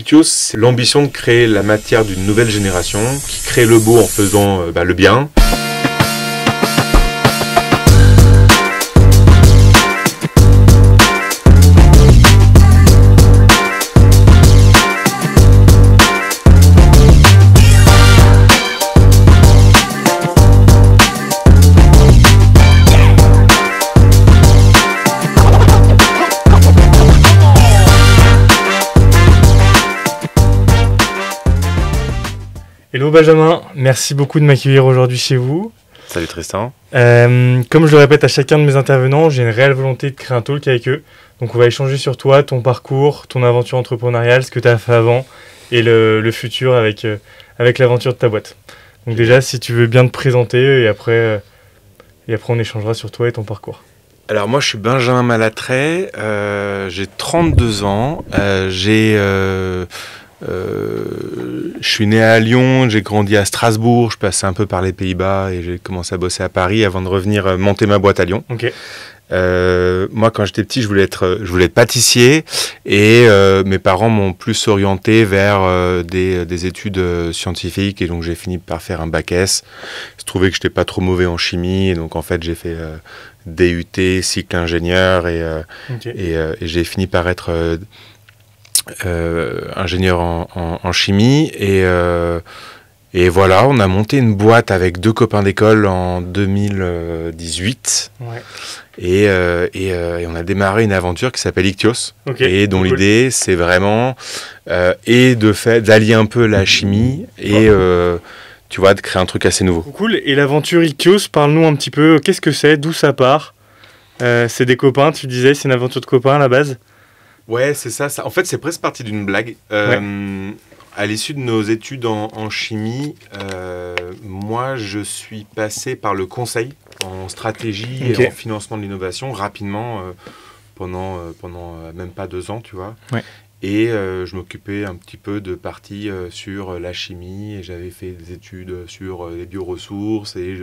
Ictios, c'est l'ambition de créer la matière d'une nouvelle génération qui crée le beau en faisant le bien. Hello Benjamin, merci beaucoup de m'accueillir aujourd'hui chez vous. Salut Tristan. Comme je le répète à chacun de mes intervenants, j'ai une réelle volonté de créer un talk avec eux. Donc on va échanger sur toi, ton parcours, ton aventure entrepreneuriale, ce que tu as fait avant et le futur avec l'aventure de ta boîte. Donc déjà, si tu veux bien te présenter et après on échangera sur toi et ton parcours. Alors moi je suis Benjamin Malatray, j'ai 32 ans, je suis né à Lyon, j'ai grandi à Strasbourg, je passais un peu par les Pays-Bas et j'ai commencé à bosser à Paris avant de revenir monter ma boîte à Lyon. Ok. Moi quand j'étais petit je voulais être pâtissier et mes parents m'ont plus orienté vers des études scientifiques et donc j'ai fini par faire un bac S. Il se trouvait que j'étais pas trop mauvais en chimie et donc en fait j'ai fait DUT, cycle ingénieur et j'ai fini par être ingénieur en chimie et voilà, on a monté une boîte avec 2 copains d'école en 2018 et on a démarré une aventure qui s'appelle Ictios et dont l'idée c'est vraiment d'allier un peu la chimie et tu vois, de créer un truc assez nouveau. Cool, et l'aventure Ictios, parle-nous un petit peu, qu'est-ce que c'est, d'où ça part? C'est des copains, tu disais, c'est une aventure de copains à la base? Ouais, c'est ça. En fait, c'est presque parti d'une blague. À l'issue de nos études en chimie, moi, je suis passé par le conseil en stratégie et en financement de l'innovation rapidement pendant même pas 2 ans, tu vois. Ouais. Et je m'occupais un petit peu de parties sur la chimie et j'avais fait des études sur les bioressources et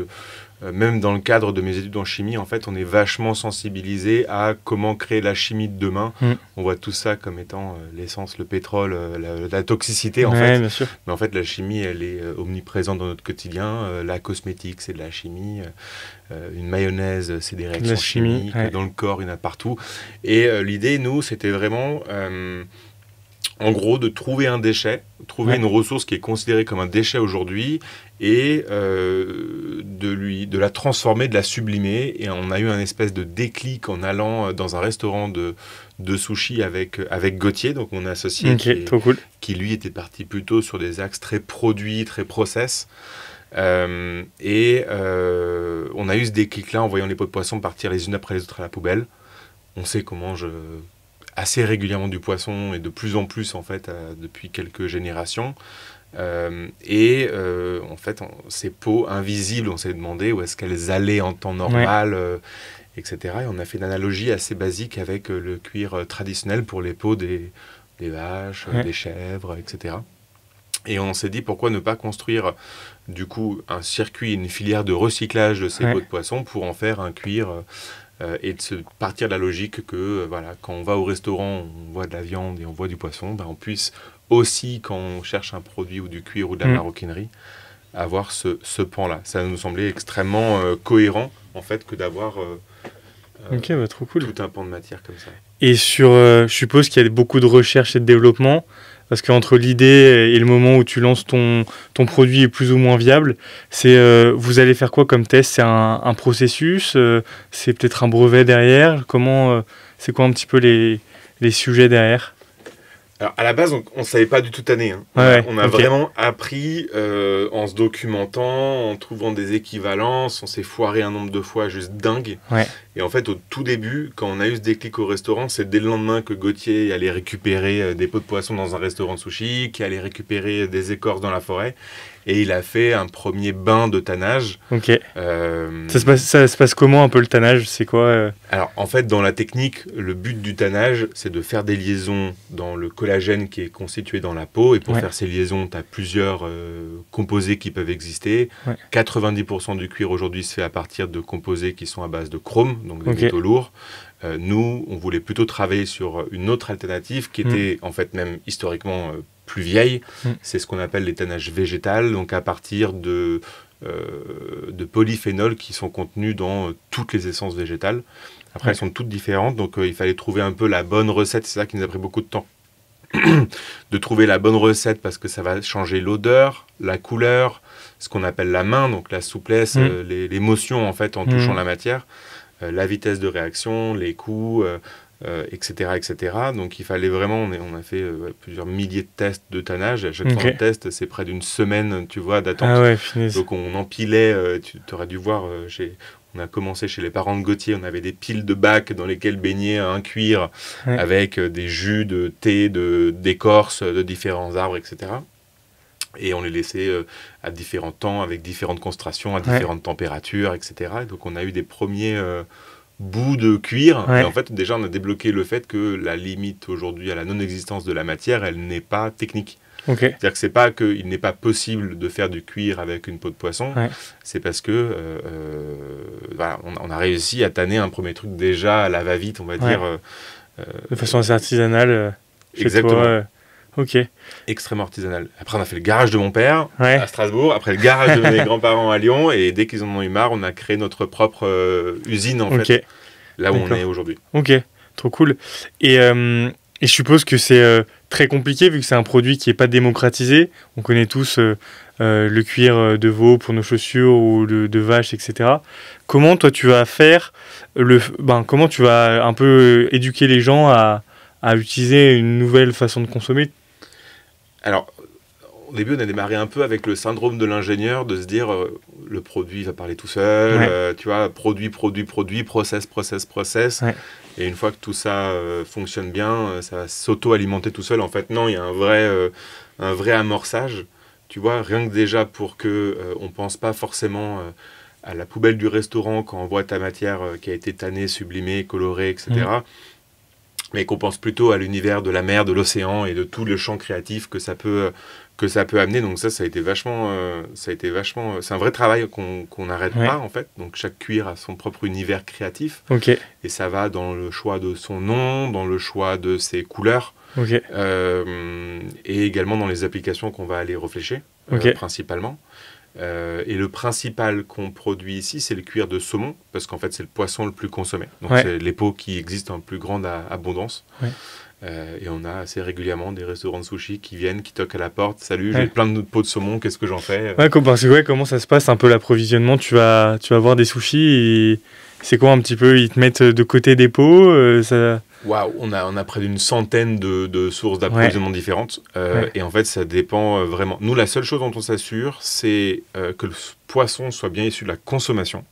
même dans le cadre de mes études en chimie, en fait, on est vachement sensibilisé à comment créer la chimie de demain. On voit tout ça comme étant l'essence, le pétrole, la toxicité, en fait. Bien sûr. Mais en fait, la chimie, elle est omniprésente dans notre quotidien. La cosmétique, c'est de la chimie. Une mayonnaise, c'est des réactions chimiques. Dans le corps, il y en a partout. Et l'idée, nous, c'était vraiment... en gros, de trouver un déchet, trouver une ressource qui est considérée comme un déchet aujourd'hui et de la transformer, de la sublimer. Et on a eu un espèce de déclic en allant dans un restaurant de sushi avec Gauthier, donc mon associé qui lui était parti plutôt sur des axes très produits, très process. On a eu ce déclic-là en voyant les pots de poisson partir les unes après les autres à la poubelle. On sait qu'on mange assez régulièrement du poisson et de plus en plus en fait depuis quelques générations en fait ces peaux invisibles, on s'est demandé où est-ce qu'elles allaient en temps normal, etc. Et on a fait une analogie assez basique avec le cuir traditionnel pour les peaux des vaches, des chèvres, etc. Et on s'est dit pourquoi ne pas construire du coup un circuit, une filière de recyclage de ces peaux de poisson pour en faire un cuir et de se partir de la logique que quand on va au restaurant, on voit de la viande et on voit du poisson, on puisse aussi, quand on cherche un produit ou du cuir ou de la maroquinerie, avoir ce pan-là. Ça nous semblait extrêmement cohérent, en fait, que d'avoir trop cool. Tout un pan de matière comme ça. Et je suppose qu'il y a beaucoup de recherche et de développement, parce qu'entre l'idée et le moment où tu lances ton produit est plus ou moins viable, vous allez faire quoi comme test? C'est un processus, c'est peut-être un brevet derrière? C'est quoi un petit peu les sujets derrière? Alors, à la base, on ne savait pas du tout tanner. On a vraiment appris en se documentant, en trouvant des équivalences. On s'est foiré un nombre de fois juste dingue. Et en fait, au tout début, quand on a eu ce déclic au restaurant, c'est dès le lendemain que Gauthier allait récupérer des pots de poisson dans un restaurant de sushi, qui allait récupérer des écorces dans la forêt. Et il a fait un premier bain de tannage. Ça se passe comment un peu le tannage? C'est quoi Alors en fait dans la technique, le but du tannage c'est de faire des liaisons dans le collagène qui est constitué dans la peau. Et pour faire ces liaisons, tu as plusieurs composés qui peuvent exister. 90% du cuir aujourd'hui se fait à partir de composés qui sont à base de chrome, donc des métaux lourds. Nous, on voulait plutôt travailler sur une autre alternative qui était en fait même historiquement plus vieilles, c'est ce qu'on appelle l'étannage végétal, donc à partir de polyphénols qui sont contenus dans toutes les essences végétales. Après, elles sont toutes différentes, donc il fallait trouver un peu la bonne recette. C'est ça qui nous a pris beaucoup de temps. De trouver la bonne recette parce que ça va changer l'odeur, la couleur, ce qu'on appelle la main, donc la souplesse, l'émotion en fait en touchant la matière, la vitesse de réaction, les coups, etc., etc. Donc il fallait vraiment, on a fait plusieurs milliers de tests de tannage. À chaque fois un test, c'est près d'une semaine, tu vois, d'attente. Ah ouais, finesse. Donc on empilait, tu aurais dû voir, on a commencé chez les parents de Gauthier, on avait des piles de bacs dans lesquels baignait un cuir avec des jus de thé, d'écorce, de différents arbres, etc. Et on les laissait à différents temps, avec différentes concentrations, à différentes températures, etc. Et donc on a eu des premiers bouts de cuir. Et en fait, déjà, on a débloqué le fait que la limite aujourd'hui à la non-existence de la matière, elle n'est pas technique. C'est-à-dire que c'est pas qu'il n'est pas possible de faire du cuir avec une peau de poisson, c'est parce que voilà, on a réussi à tanner un premier truc déjà à la va-vite, on va dire. De façon assez artisanale chez exactement. Toi. Extrêmement artisanal. Après, on a fait le garage de mon père à Strasbourg, après le garage de mes grands-parents à Lyon, et dès qu'ils en ont eu marre, on a créé notre propre usine, en fait, là où on est aujourd'hui. Ok, trop cool. Et je suppose que c'est très compliqué, vu que c'est un produit qui n'est pas démocratisé. On connaît tous le cuir de veau pour nos chaussures, ou de vache, etc. Comment, toi, tu vas faire comment tu vas un peu éduquer les gens à utiliser une nouvelle façon de consommer? Alors, au début, on a démarré un peu avec le syndrome de l'ingénieur, de se dire le produit va parler tout seul, tu vois, produit, process. Et une fois que tout ça fonctionne bien, ça va s'auto-alimenter tout seul. En fait, non, il y a un vrai amorçage, tu vois, rien que déjà pour que on pense pas forcément à la poubelle du restaurant quand on voit ta matière qui a été tannée, sublimée, colorée, etc. Mais qu'on pense plutôt à l'univers de la mer, de l'océan et de tout le champ créatif que ça peut amener. Donc ça a été vachement, c'est un vrai travail qu'on n'arrête pas, en fait. Donc chaque cuir a son propre univers créatif. Et ça va dans le choix de son nom, dans le choix de ses couleurs, et également dans les applications qu'on va aller réfléchir, principalement. Et le principal qu'on produit ici, c'est le cuir de saumon, parce qu'en fait, c'est le poisson le plus consommé. Donc, c'est les peaux qui existent en plus grande abondance. Et on a assez régulièrement des restaurants de sushi qui viennent, qui toquent à la porte. Salut, j'ai plein de peaux de saumon, qu'est-ce que j'en fais? Comment ça se passe un peu l'approvisionnement? Tu vas voir des sushis et c'est quoi un petit peu? Ils te mettent de côté des peaux Waouh, on a près d'une centaine de sources d'approvisionnement différentes. Et en fait, ça dépend vraiment. Nous, la seule chose dont on s'assure, c'est que le poisson soit bien issu de la consommation.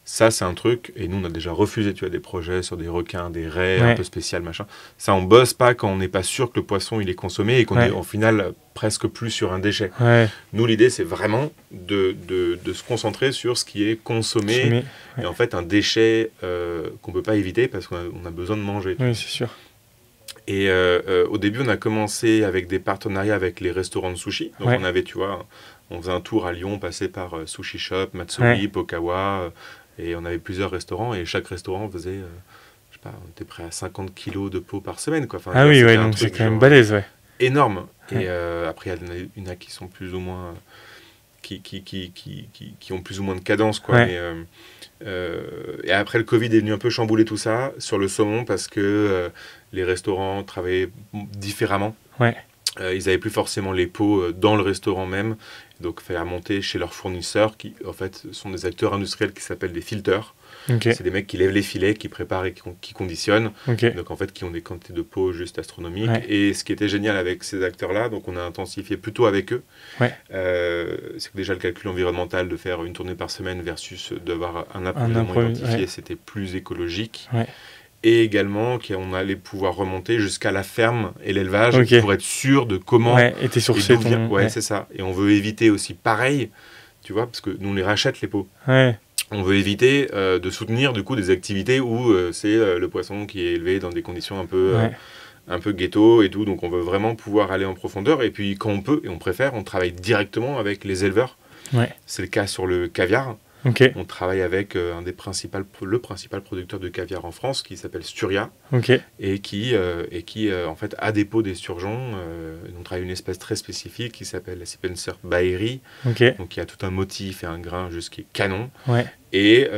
Ça, c'est un truc, et nous, on a déjà refusé, tu vois, des projets sur des requins, des raies, un peu spécial, machin. Ça, on bosse pas quand on n'est pas sûr que le poisson, il est consommé et qu'on est, au final, presque plus sur un déchet. Nous, l'idée, c'est vraiment de se concentrer sur ce qui est consommé. Et en fait, un déchet qu'on peut pas éviter parce qu'on a besoin de manger. Oui, c'est sûr. Et au début, on a commencé avec des partenariats avec les restaurants de sushi. Donc, on avait, tu vois, on faisait un tour à Lyon, on passait par Sushi Shop, Matsuri, Pokawa, et on avait plusieurs restaurants, et chaque restaurant faisait, je sais pas, on était près à 50 kilos de peaux par semaine, quoi. Enfin, donc c'est quand même balèze, énorme. Et après, il y en a qui sont plus ou moins... qui ont plus ou moins de cadence, quoi. Et après, le Covid est venu un peu chambouler tout ça sur le saumon, parce que les restaurants travaillaient différemment. Ils n'avaient plus forcément les pots dans le restaurant même. Donc, il fallait remonter chez leurs fournisseurs, qui en fait sont des acteurs industriels qui s'appellent des filters. C'est des mecs qui lèvent les filets, qui préparent et qui conditionnent. Donc, en fait, qui ont des quantités de pots juste astronomiques. Et ce qui était génial avec ces acteurs-là, donc on a intensifié plutôt avec eux, c'est que déjà le calcul environnemental de faire une tournée par semaine versus d'avoir un approvisionnement identifié, c'était plus écologique. Et également qu'on allait pouvoir remonter jusqu'à la ferme et l'élevage pour être sûr de comment était sourcé c'est ça. Et on veut éviter aussi pareil, tu vois, parce que nous on les rachète les pots. On veut éviter de soutenir du coup des activités où c'est le poisson qui est élevé dans des conditions un peu ghetto et tout. Donc on veut vraiment pouvoir aller en profondeur. Et puis quand on peut et on préfère, on travaille directement avec les éleveurs. C'est le cas sur le caviar. Okay. On travaille avec le principal producteur de caviar en France qui s'appelle Sturia, Okay. et qui en fait a des pots d'esturgeon. On travaille une espèce très spécifique qui s'appelle la Spencer Baeri, Okay. donc il y a tout un motif et un grain juste qui est canon. Ouais. Et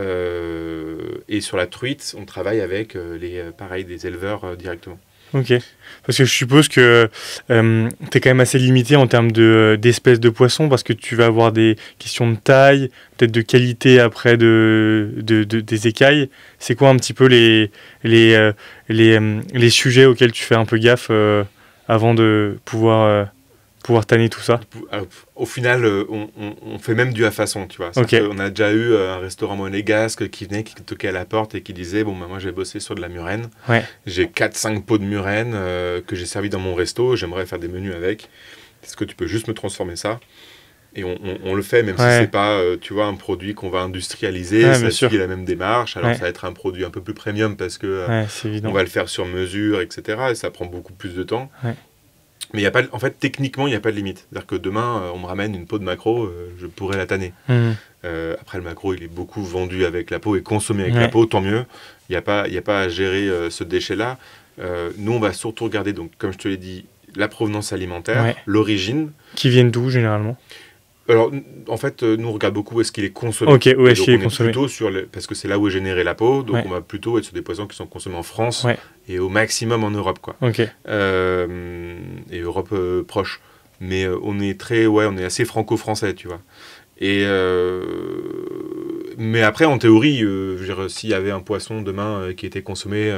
sur la truite, on travaille avec des éleveurs directement. Ok. Parce que je suppose que tu es quand même assez limité en termes d'espèces de poissons, parce que tu vas avoir des questions de taille, peut-être de qualité après des écailles. C'est quoi un petit peu les sujets auxquels tu fais un peu gaffe avant de pouvoir tanner tout ça? Alors, au final, on fait même du à façon, tu vois. Okay. On a déjà eu un restaurant monégasque qui venait, qui toquait à la porte et qui disait, bon, bah, moi j'ai bossé sur de la murène. Ouais. J'ai 4-5 pots de murène que j'ai servi dans mon resto, j'aimerais faire des menus avec. Est-ce que tu peux juste me transformer ça? Et on le fait, même si c'est pas tu vois, un produit qu'on va industrialiser, ça suit la même démarche. Alors ça va être un produit un peu plus premium parce que on va le faire sur mesure, etc. Et ça prend beaucoup plus de temps. Ouais. Mais en fait, techniquement, il n'y a pas de limite. C'est-à-dire que demain, on me ramène une peau de maquereau, je pourrais la tanner. Après, le maquereau, il est beaucoup vendu avec la peau et consommé avec la peau, tant mieux. Il n'y a pas à gérer ce déchet-là. Nous, on va surtout regarder, donc, comme je te l'ai dit, la provenance alimentaire, l'origine. Qui viennent d'où, généralement? Alors, en fait, nous, on regarde beaucoup où est-ce qu'il est consommé. Ok, où est-ce qu'il est consommé. Plutôt parce que c'est là où est générée la peau, donc on va plutôt être sur des poissons qui sont consommés en France et au maximum en Europe, quoi. Okay. Et Europe proche. Mais on est assez franco-français, tu vois. Mais après, en théorie, je veux dire, s'il y avait un poisson demain qui était consommé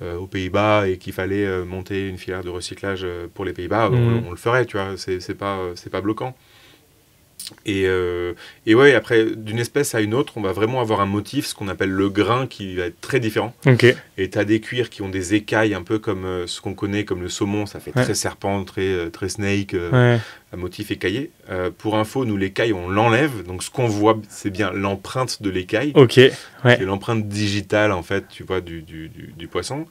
aux Pays-Bas et qu'il fallait monter une filière de recyclage pour les Pays-Bas, on le ferait, tu vois. C'est pas bloquant. Et ouais, après, d'une espèce à une autre, on va vraiment avoir un motif, ce qu'on appelle le grain, qui va être très différent. Okay. Et tu as des cuirs qui ont des écailles, un peu comme ce qu'on connaît comme le saumon, ça fait très serpent, très snake, un motif écaillé. Pour info, nous, l'écaille, on l'enlève. Donc, ce qu'on voit, c'est bien l'empreinte de l'écaille. Okay. C'est l'empreinte digitale, en fait, tu vois, du poisson.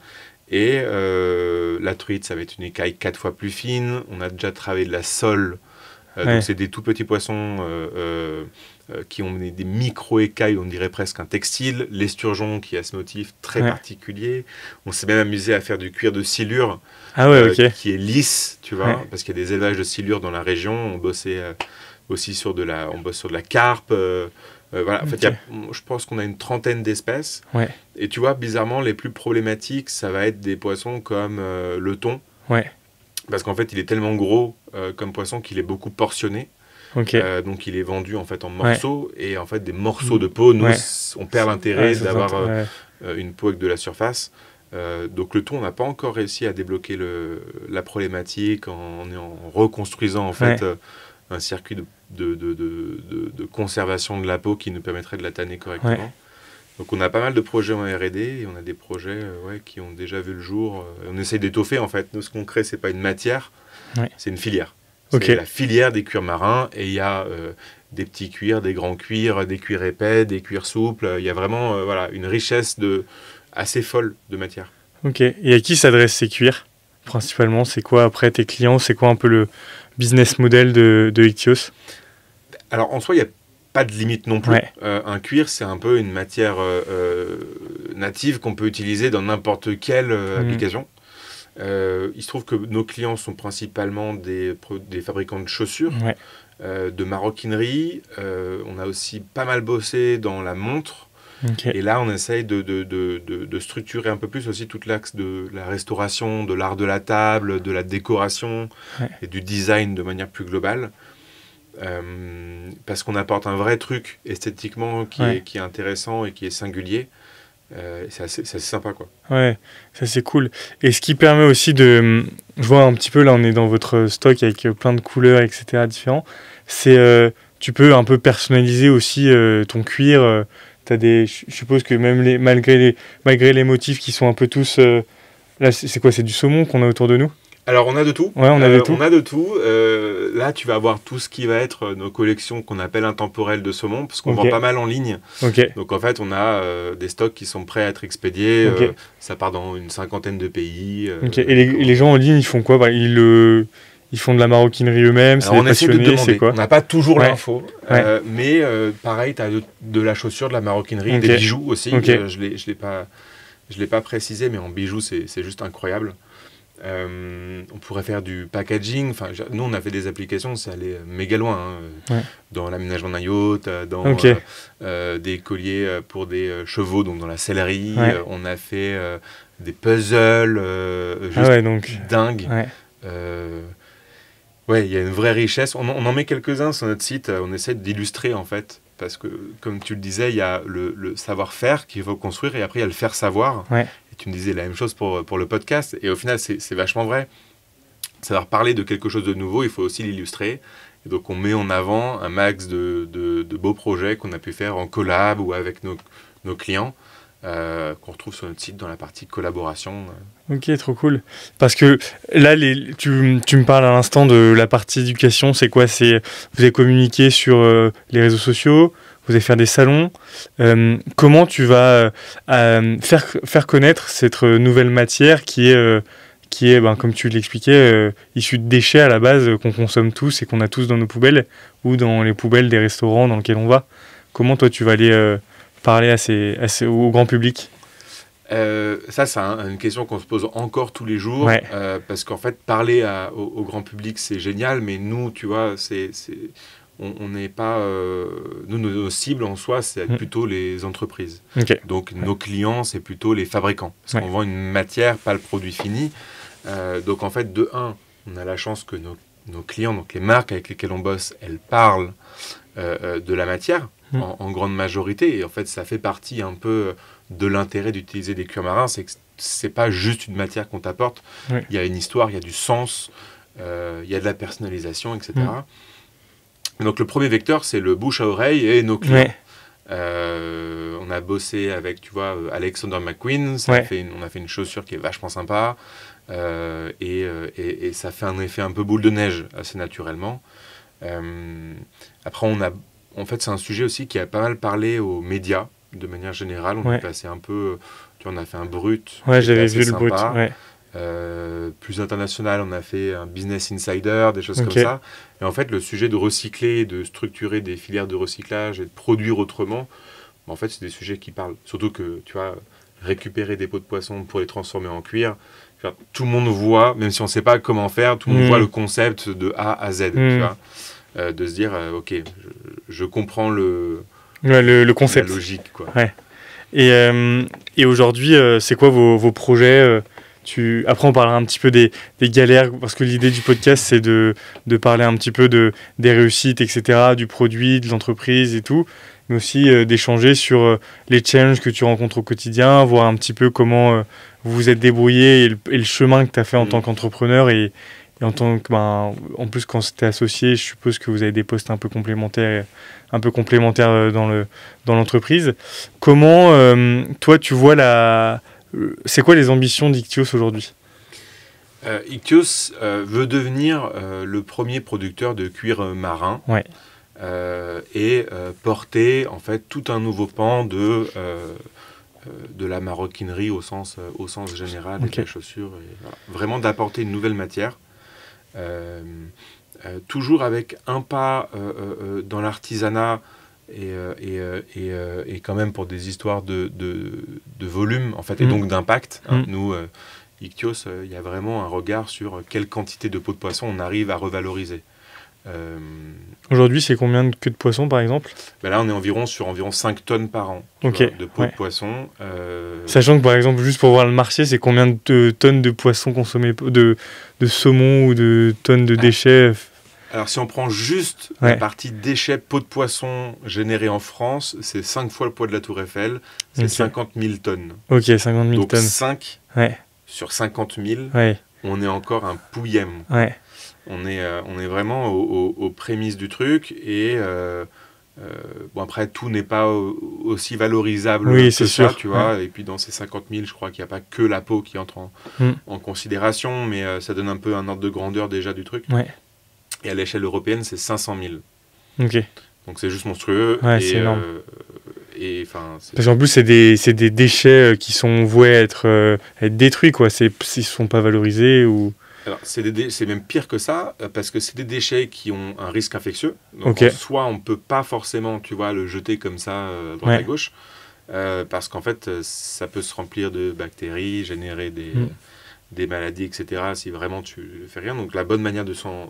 Et la truite, ça va être une écaille 4 fois plus fine. On a déjà travaillé de la sole. Donc c'est des tout petits poissons qui ont des micro-écailles, on dirait presque un textile. L'esturgeon qui a ce motif très particulier. On s'est même amusé à faire du cuir de silure qui est lisse, tu vois, parce qu'il y a des élevages de silure dans la région. On bossait aussi sur de la carpe. Voilà. En fait, je pense qu'on a une trentaine d'espèces. Et tu vois, bizarrement, les plus problématiques, ça va être des poissons comme le thon. Parce qu'en fait, il est tellement gros comme poisson qu'il est beaucoup portionné. Donc, il est vendu en fait en morceaux. Et en fait, des morceaux de peau, nous, on perd l'intérêt d'avoir une peau avec de la surface. Donc, le thon, on n'a pas encore réussi à débloquer la problématique en reconstruisant en fait un circuit de conservation de la peau qui nous permettrait de la tanner correctement. Donc on a pas mal de projets en R&D et on a des projets qui ont déjà vu le jour. On essaye d'étoffer en fait. Nous, ce qu'on crée, c'est pas une matière, c'est une filière. C'est la filière des cuirs marins et il y a des petits cuirs, des grands cuirs, des cuirs épais, des cuirs souples. Il y a vraiment une richesse assez folle de matière. Ok. Et à qui s'adressent ces cuirs principalement? C'est quoi après tes clients? C'est quoi un peu le business model de Ichthyoos? Alors en soi, il y a pas de limite non plus. Un cuir, c'est un peu une matière native qu'on peut utiliser dans n'importe quelle application. Il se trouve que nos clients sont principalement des fabricants de chaussures, de maroquinerie. On a aussi pas mal bossé dans la montre. Et là, on essaye de structurer un peu plus aussi tout l'axe de la restauration, de l'art de la table, de la décoration et du design de manière plus globale. Parce qu'on apporte un vrai truc esthétiquement qui est intéressant et qui est singulier. C'est assez sympa, quoi. Ouais, ça c'est cool. Et ce qui permet aussi je vois un petit peu, là on est dans votre stock avec plein de couleurs, etc. différents. C'est, tu peux un peu personnaliser aussi ton cuir. Je suppose que même malgré les motifs qui sont un peu tous... là c'est quoi, c'est du saumon qu'on a autour de nous? Alors, on a de tout. Ouais, on a de tout. Là, tu vas avoir tout ce qui va être nos collections qu'on appelle intemporelles de saumon, parce qu'on vend pas mal en ligne. Donc, en fait, on a des stocks qui sont prêts à être expédiés. Ça part dans une 50aine de pays. Et les gens en ligne, ils font quoi? Ils ils font de la maroquinerie eux-mêmes, c'est on essaie de demander. Quoi? On n'a pas toujours l'info, mais pareil, tu as de la chaussure, de la maroquinerie, des bijoux aussi. Je l'ai pas précisé, mais en bijoux, c'est juste incroyable. On pourrait faire du packaging. Enfin, nous, on a fait des applications, ça allait méga loin. Dans l'aménagement d'un yacht, dans des colliers pour des chevaux, donc dans la sellerie. On a fait des puzzles juste dingues. Il y a une vraie richesse. On en met quelques-uns sur notre site. On essaie d'illustrer, en fait. Parce que, comme tu le disais, il y a le savoir-faire qu'il faut construire et après, il y a le faire-savoir. Et tu me disais la même chose pour le podcast. Et au final, c'est vachement vrai. Savoir parler de quelque chose de nouveau, il faut aussi l'illustrer. Et donc, on met en avant un max de beaux projets qu'on a pu faire en collab ou avec nos clients, qu'on retrouve sur notre site dans la partie collaboration. Ok, trop cool. Parce que là, tu me parles à l'instant de la partie éducation. C'est quoi? Vous avez communiqué sur les réseaux sociaux, vous allez faire des salons. Comment tu vas faire connaître cette nouvelle matière qui est comme tu l'expliquais, issue de déchets à la base qu'on consomme tous et qu'on a tous dans nos poubelles ou dans les poubelles des restaurants dans lesquels on va? Comment toi, tu vas aller parler au grand public? Ça, c'est une question qu'on se pose encore tous les jours, parce qu'en fait, parler au grand public, c'est génial, mais nous, tu vois, on n'est pas... nous, nos cibles en soi, c'est plutôt les entreprises. Donc, nos clients, c'est plutôt les fabricants. Parce qu'on vend une matière, pas le produit fini. Donc, en fait, de un, on a la chance que nos clients, donc les marques avec lesquelles on bosse, elles parlent de la matière en grande majorité. Et en fait, ça fait partie un peu de l'intérêt d'utiliser des cuirs marins, c'est que c'est pas juste une matière qu'on t'apporte. Il y a une histoire, il y a du sens, il y a de la personnalisation, etc. Donc le premier vecteur, c'est le bouche à oreille et nos clients. On a bossé avec, tu vois, Alexander McQueen. On a fait une chaussure qui est vachement sympa. Et ça fait un effet un peu boule de neige assez naturellement. Après, en fait, c'est un sujet aussi qui a pas mal parlé aux médias. De manière générale, on est passé un peu... Tu vois, on a fait un brut. J'avais vu le brut. Plus international, on a fait un Business Insider, des choses comme ça. Et en fait, le sujet de recycler, de structurer des filières de recyclage et de produire autrement, en fait, c'est des sujets qui parlent. Surtout que, tu vois, récupérer des peaux de poisson pour les transformer en cuir, tout le monde voit, même si on ne sait pas comment faire, tout le monde voit le concept de A à Z. Tu vois, de se dire, ok, je comprends le concept. La logique, quoi. Et aujourd'hui, c'est quoi vos projets Après, on parlera un petit peu des galères, parce que l'idée du podcast, c'est de parler un petit peu des réussites, etc., du produit, de l'entreprise et tout, mais aussi d'échanger sur les challenges que tu rencontres au quotidien, voir un petit peu comment vous vous êtes débrouillé et le chemin que tu as fait en tant qu'entrepreneur et en tant que, en plus, quand tu es associé, je suppose que vous avez des postes un peu complémentaires dans l'entreprise. Comment, toi, tu vois c'est quoi les ambitions d'Ichthyoos aujourd'hui? Ichthyoos veut devenir le premier producteur de cuir marin et porter en fait tout un nouveau pan de la maroquinerie au sens général de la chaussure. Vraiment d'apporter une nouvelle matière. Toujours avec un pas dans l'artisanat et quand même pour des histoires de volume en fait, et donc d'impact. Nous, Ichthyoos, il y a vraiment un regard sur quelle quantité de peau de poisson on arrive à revaloriser. Aujourd'hui, c'est combien de queues de poisson, par exemple? Là, on est sur environ 5 tonnes par an de peau de poisson. Sachant que, par exemple, juste pour voir le marché, c'est combien de tonnes de poissons consommés, de saumon ou de tonnes de déchets? Alors, si on prend juste la partie déchets peau de poisson générée en France, c'est 5 fois le poids de la Tour Eiffel, c'est 50 000 tonnes. 50 000 tonnes. Donc 5 sur 50 000, on est encore un pouillem. On est vraiment aux prémices du truc et après tout n'est pas aussi valorisable que c'est ça, sûr. Tu vois. Et puis dans ces 50 000, je crois qu'il n'y a pas que la peau qui entre en considération, mais ça donne un peu un ordre de grandeur déjà du truc. Et à l'échelle européenne, c'est 500 000. Donc c'est juste monstrueux. C'est énorme. Parce qu'en plus, c'est des déchets qui sont voués à être détruits, quoi. Ils ne sont pas valorisés ou... Alors, c'est même pire que ça, parce que c'est des déchets qui ont un risque infectieux. Donc, soit on ne peut pas forcément, tu vois, le jeter comme ça, à droite à gauche, parce qu'en fait, ça peut se remplir de bactéries, générer des maladies, etc., si vraiment tu ne fais rien. Donc, la bonne manière de s'en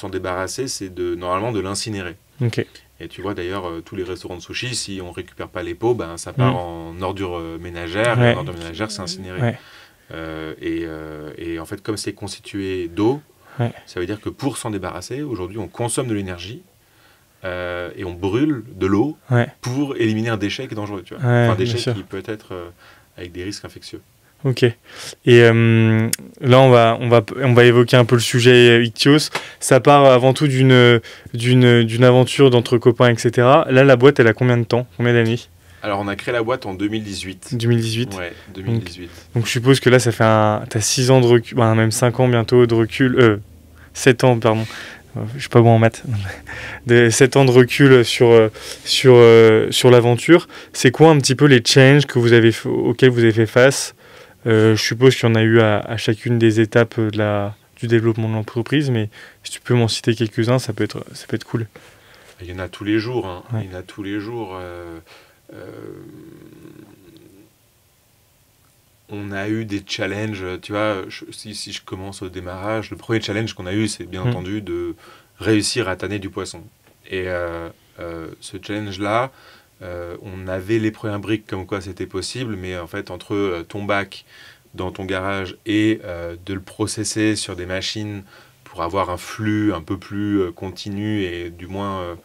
débarrasser, c'est normalement de l'incinérer. Et tu vois d'ailleurs, tous les restaurants de sushi, si on ne récupère pas les pots, ben, ça part en ordures ménagères, et en ordures ménagères, c'est incinéré. Et en fait, comme c'est constitué d'eau, ça veut dire que pour s'en débarrasser, aujourd'hui, on consomme de l'énergie et on brûle de l'eau pour éliminer un déchet qui est dangereux. Tu vois. Un déchet qui peut être avec des risques infectieux. Ok. Et là, on va évoquer un peu le sujet Ichthyoos. Ça part avant tout d'une aventure d'entre copains, etc. Là, la boîte, elle a combien de temps? Combien d'années? Alors, on a créé la boîte en 2018. 2018 Ouais, 2018. Donc je suppose que là, ça fait t'as 6 ans de recul, même 5 ans bientôt de recul. 7 ans, pardon. Je suis pas bon en maths. 7 ans de recul sur l'aventure. C'est quoi un petit peu les challenges auxquels vous avez fait face? Je suppose qu'il y en a eu à chacune des étapes du développement de l'entreprise, mais si tu peux m'en citer quelques-uns, ça peut être cool. Il y en a tous les jours. Hein. Il y en a tous les jours. On a eu des challenges, tu vois, si je commence au démarrage, le premier challenge qu'on a eu, c'est bien entendu de réussir à tanner du poisson. Et ce challenge-là, on avait les premières briques comme quoi c'était possible, mais en fait, entre ton bac dans ton garage et de le processer sur des machines pour avoir un flux un peu plus continu et du moins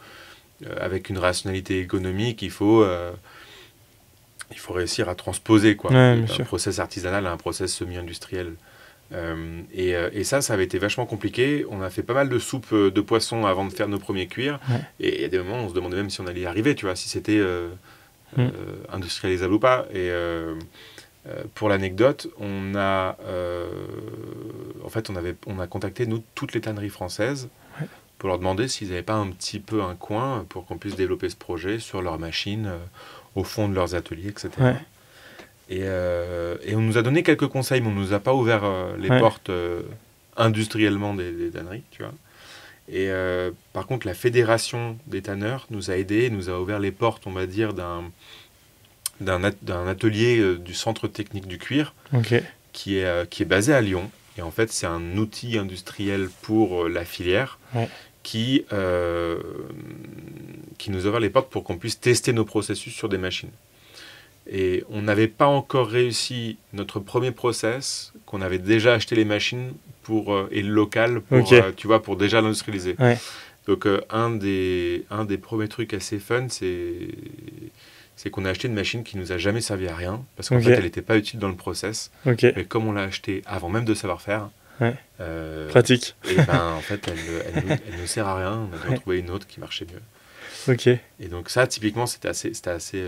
avec une rationalité économique, il faut réussir à transposer un process artisanal à un process semi-industriel. Et ça avait été vachement compliqué. On a fait pas mal de soupes de poisson avant de faire nos premiers cuirs. Et il y a des moments où on se demandait même si on allait y arriver, tu vois, si c'était industrialisable ou pas. Et pour l'anecdote, on a contacté, nous, toutes les tanneries françaises pour leur demander s'ils n'avaient pas un petit peu un coin pour qu'on puisse développer ce projet sur leurs machines, au fond de leurs ateliers, etc. Et on nous a donné quelques conseils, mais on ne nous a pas ouvert les portes industriellement des tanneries, tu vois. Et par contre, la fédération des tanneurs nous a aidés, nous a ouvert les portes, on va dire, d'un atelier du centre technique du cuir, qui est basé à Lyon. Et en fait, c'est un outil industriel pour la filière qui nous a ouvert les portes pour qu'on puisse tester nos processus sur des machines. Et on n'avait pas encore réussi notre premier process, qu'on avait déjà acheté les machines et le local pour déjà l'industrialiser. Donc un des premiers trucs assez fun, c'est qu'on a acheté une machine qui nous a jamais servi à rien, parce qu'en fait elle n'était pas utile dans le process. Mais comme on l'a acheté avant même de savoir faire, pratique. Et ben en fait elle ne sert à rien. On a dû en trouver une autre qui marchait mieux. Et donc ça typiquement c'était assez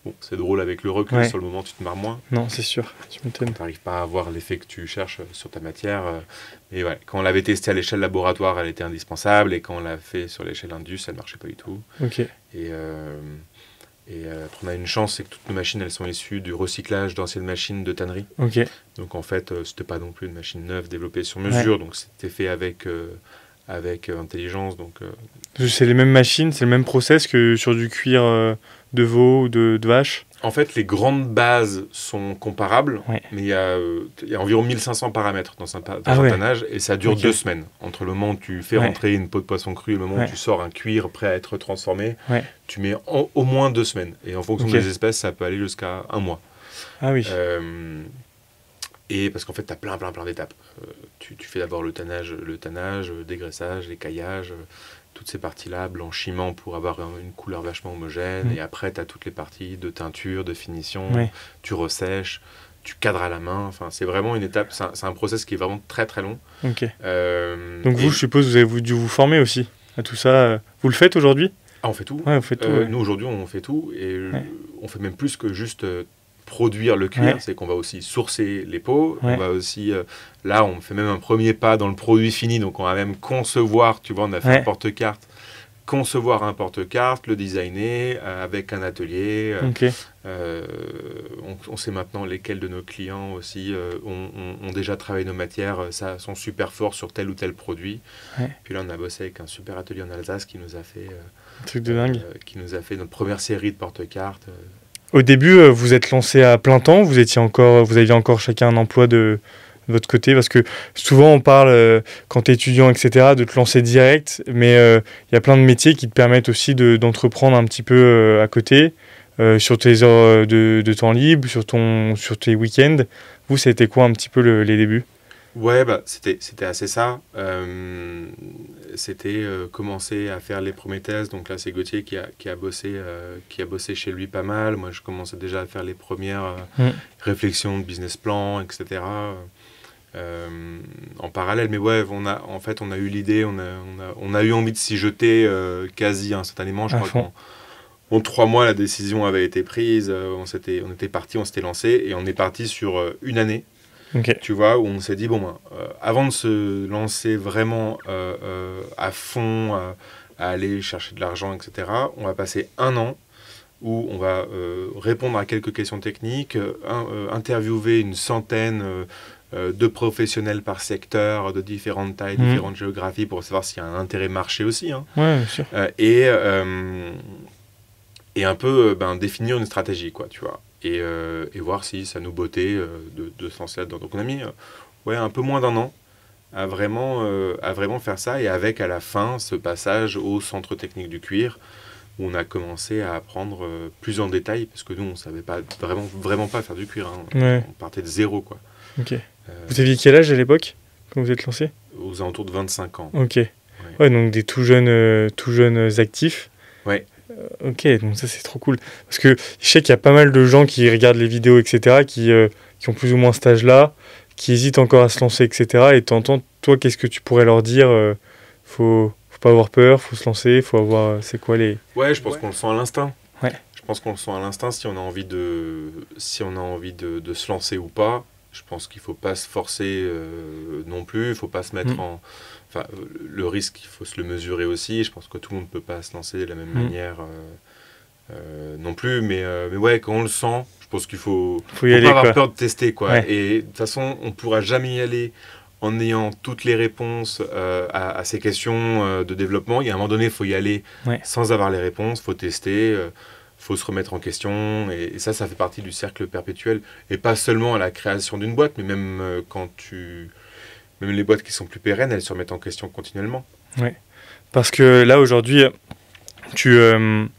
bon, c'est drôle avec le recul. Sur le moment tu te marres moins. Non, c'est sûr, tu m'étonnes. Tu n'arrives pas à avoir l'effet que tu cherches sur ta matière. Mais ouais, quand on l'avait testé à l'échelle laboratoire, elle était indispensable, et quand on l'a fait sur l'échelle indus, elle marchait pas du tout. Et après, on a une chance, c'est que toutes nos machines, elles sont issues du recyclage d'anciennes machines de tannerie. Donc en fait, c'était pas non plus une machine neuve développée sur mesure, donc c'était fait avec intelligence. Donc, c'est les mêmes machines, c'est le même process que sur du cuir de veau ou de vache? En fait, les grandes bases sont comparables, mais il y a environ 1500 paramètres dans un tannage, et ça dure 2 semaines. Entre le moment où tu fais rentrer une peau de poisson cru et le moment où tu sors un cuir prêt à être transformé, tu mets au moins 2 semaines. Et en fonction des espèces, ça peut aller jusqu'à 1 mois. Ah oui. Et parce qu'en fait, tu as plein d'étapes. Tu fais d'abord le tannage, le dégraissage, l'écaillage, toutes ces parties-là, blanchiment pour avoir une couleur vachement homogène. Et après, tu as toutes les parties de teinture, de finition. Tu ressèches, tu cadres à la main. Enfin, c'est vraiment une étape. C'est un process qui est vraiment très très long. Donc vous, je suppose, vous avez dû vous former aussi à tout ça. Vous le faites aujourd'hui? On fait tout. On fait tout. Nous, aujourd'hui, on fait tout. Et on fait même plus que juste produire le cuir. C'est qu'on va aussi sourcer les peaux. On va aussi... là, on fait même un premier pas dans le produit fini. Donc, on va même concevoir, tu vois, on a fait un porte-carte concevoir un porte-carte, le designer avec un atelier. On sait maintenant lesquels de nos clients aussi ont déjà travaillé nos matières, ça sont super forts sur tel ou tel produit. Puis là, on a bossé avec un super atelier en Alsace qui nous a fait, truc de dingue. Qui nous a fait notre première série de porte-cartes. Au début, vous êtes lancé à plein temps, vous aviez encore chacun un emploi de votre côté, parce que souvent on parle, quand tu es étudiant, etc., de te lancer direct, mais y a plein de métiers qui te permettent aussi d'entreprendre un petit peu à côté, sur tes heures de temps libre, sur tes week-ends. Vous, c'était quoi un petit peu les débuts? Ouais, c'était assez ça. C'était commencer à faire les premiers tests. Donc là, c'est Gauthier qui a bossé chez lui pas mal. Moi, je commençais déjà à faire les premières réflexions de business plan, etc. En parallèle. Mais ouais, on a eu l'idée, on a eu envie de s'y jeter quasi instantanément. Je crois qu'en 3 mois, la décision avait été prise. On était parti, on s'était lancé et on est parti sur une année. Tu vois, où on s'est dit, avant de se lancer vraiment à fond, à aller chercher de l'argent, etc., on va passer 1 an où on va répondre à quelques questions techniques, interviewer une centaine de professionnels par secteur, de différentes tailles, différentes géographies, pour savoir s'il y a un intérêt marché aussi. Hein. Ouais, bien sûr. Et un peu définir une stratégie, quoi, tu vois. Et voir si ça nous bottait de se lancer là-dedans. Donc on a mis un peu moins d'1 an à vraiment faire ça, et avec à la fin ce passage au centre technique du cuir, où on a commencé à apprendre plus en détail, parce que nous on ne savait pas vraiment pas faire du cuir. Hein. On partait de zéro, quoi. Vous aviez quel âge à l'époque quand vous êtes lancé? Aux alentours de 25 ans. Ouais, donc des tout jeunes actifs. Ouais. Ok, donc ça c'est trop cool. Parce que je sais qu'il y a pas mal de gens qui regardent les vidéos, etc., qui ont plus ou moins cet âge-là, qui hésitent encore à se lancer, etc. Et t'entends, toi, qu'est-ce que tu pourrais leur dire? Faut pas avoir peur, faut se lancer, faut avoir... C'est quoi les... Ouais, je pense qu'on le sent à l'instinct. Ouais. Je pense qu'on le sent à l'instinct si on a envie de se lancer ou pas. Je pense qu'il ne faut pas se forcer non plus, il ne faut pas se mettre en... Enfin, le risque, il faut se le mesurer aussi. Je pense que tout le monde ne peut pas se lancer de la même manière non plus. Mais ouais, quand on le sent, je pense qu'il faut y aller, pas avoir quoi. peur de tester, quoi. Ouais. Et de toute façon, on ne pourra jamais y aller en ayant toutes les réponses à ces questions de développement. Et à un moment donné, il faut y aller sans avoir les réponses, il faut tester. Faut se remettre en question, et ça fait partie du cercle perpétuel, et pas seulement à la création d'une boîte, mais même même les boîtes qui sont plus pérennes, elles se remettent en question continuellement. Ouais. Parce que là aujourd'hui, tu as une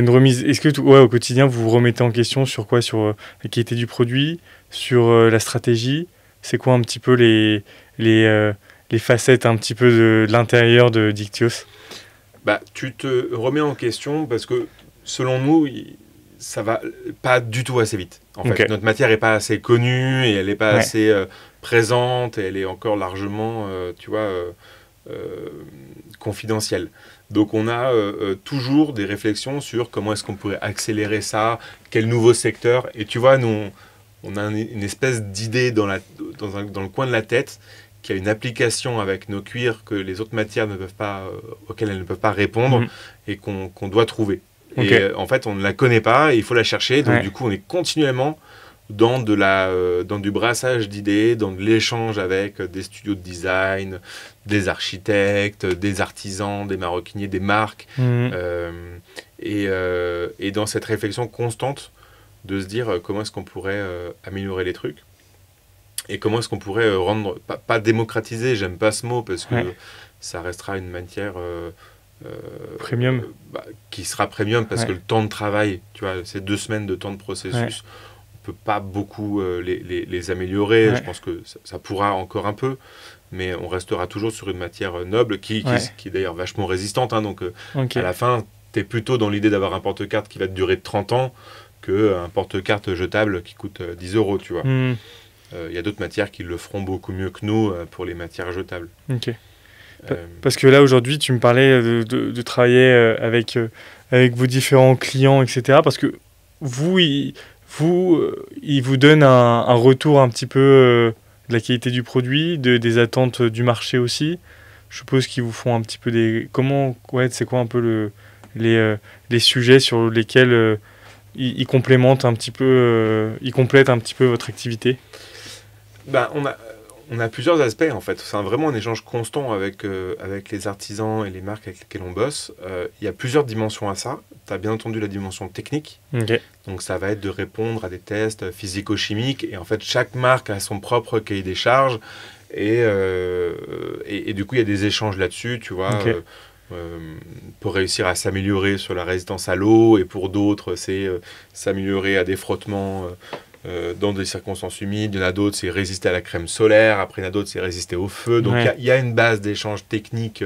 remise. Est-ce que au quotidien vous vous remettez en question sur quoi? Sur la qualité du produit, sur la stratégie? C'est quoi un petit peu les facettes un petit peu de l'intérieur de d'Ictios? Tu te remets en question parce que, selon nous, ça va pas du tout assez vite. En fait, notre matière n'est pas assez connue, et elle n'est pas assez présente, et elle est encore largement, confidentielle. Donc on a toujours des réflexions sur comment est-ce qu'on pourrait accélérer ça, quel nouveau secteur. Et tu vois, nous, on a une espèce d'idée dans le coin de la tête, qui a une application avec nos cuirs que les autres matières auxquelles elles ne peuvent pas répondre, et qu'on doit trouver. Et en fait, on ne la connaît pas, et il faut la chercher. Donc du coup, on est continuellement dans du brassage d'idées, dans de l'échange avec des studios de design, des architectes, des artisans, des maroquiniers, des marques. Et dans cette réflexion constante de se dire comment est-ce qu'on pourrait améliorer les trucs. Et comment est-ce qu'on pourrait rendre, pas démocratiser, j'aime pas ce mot, parce que ça restera une matière premium, qui sera premium, parce que le temps de travail, tu vois, c'est 2 semaines de temps de processus, on peut pas beaucoup les améliorer. Je pense que ça pourra encore un peu, mais on restera toujours sur une matière noble, qui est d'ailleurs vachement résistante, hein, donc à la fin, tu es plutôt dans l'idée d'avoir un porte-carte qui va te durer 30 ans, qu'un porte-carte jetable qui coûte 10 €, tu vois. Il y a d'autres matières qui le feront beaucoup mieux que nous pour les matières jetables. Parce que là, aujourd'hui, tu me parlais de travailler avec vos différents clients, etc. Parce que ils vous donnent un retour un petit peu de la qualité du produit, des attentes du marché aussi. je suppose qu'ils vous font un petit peu des... c'est quoi un peu les sujets sur lesquels ils complémentent un petit peu, ils complètent un petit peu votre activité? On a plusieurs aspects en fait. C'est vraiment un échange constant avec les artisans et les marques avec lesquelles on bosse. Il y a plusieurs dimensions à ça. Tu as bien entendu la dimension technique. Okay. Donc ça va être de répondre à des tests physico-chimiques. Et en fait, chaque marque a son propre cahier des charges. Et du coup, il y a des échanges là-dessus, tu vois. Okay. Pour réussir à s'améliorer sur la résistance à l'eau. Et pour d'autres, c'est s'améliorer à des frottements dans des circonstances humides. Il y en a d'autres, c'est résister à la crème solaire. Après, il y en a d'autres, c'est résister au feu. Donc, il y a une base d'échange technique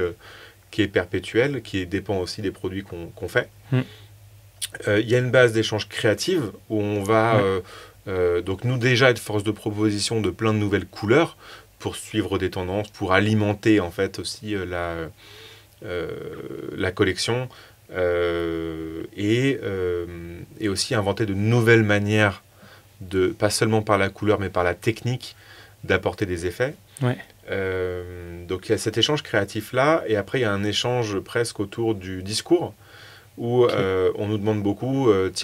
qui est perpétuelle, qui dépend aussi des produits qu'on fait. Il y a une base d'échange créative où on va, donc nous déjà, être force de proposition de plein de nouvelles couleurs pour suivre des tendances, pour alimenter en fait aussi la collection et aussi inventer de nouvelles manières pas seulement par la couleur, mais par la technique, d'apporter des effets. Donc il y a cet échange créatif-là, et après il y a un échange presque autour du discours, où on nous demande beaucoup, est-ce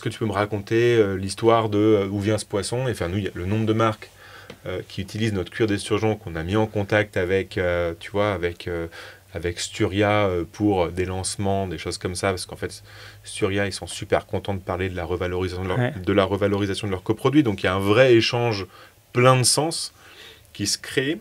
que tu peux me raconter l'histoire de où vient ce poisson? Et enfin, nous, il y a le nombre de marques qui utilisent notre cuir d'esturgeon qu'on a mis en contact avec, avec Sturia pour des lancements, des choses comme ça, parce qu'en fait, Sturia, ils sont super contents de parler de la revalorisation de leurs coproduits. Donc, il y a un vrai échange plein de sens qui se crée.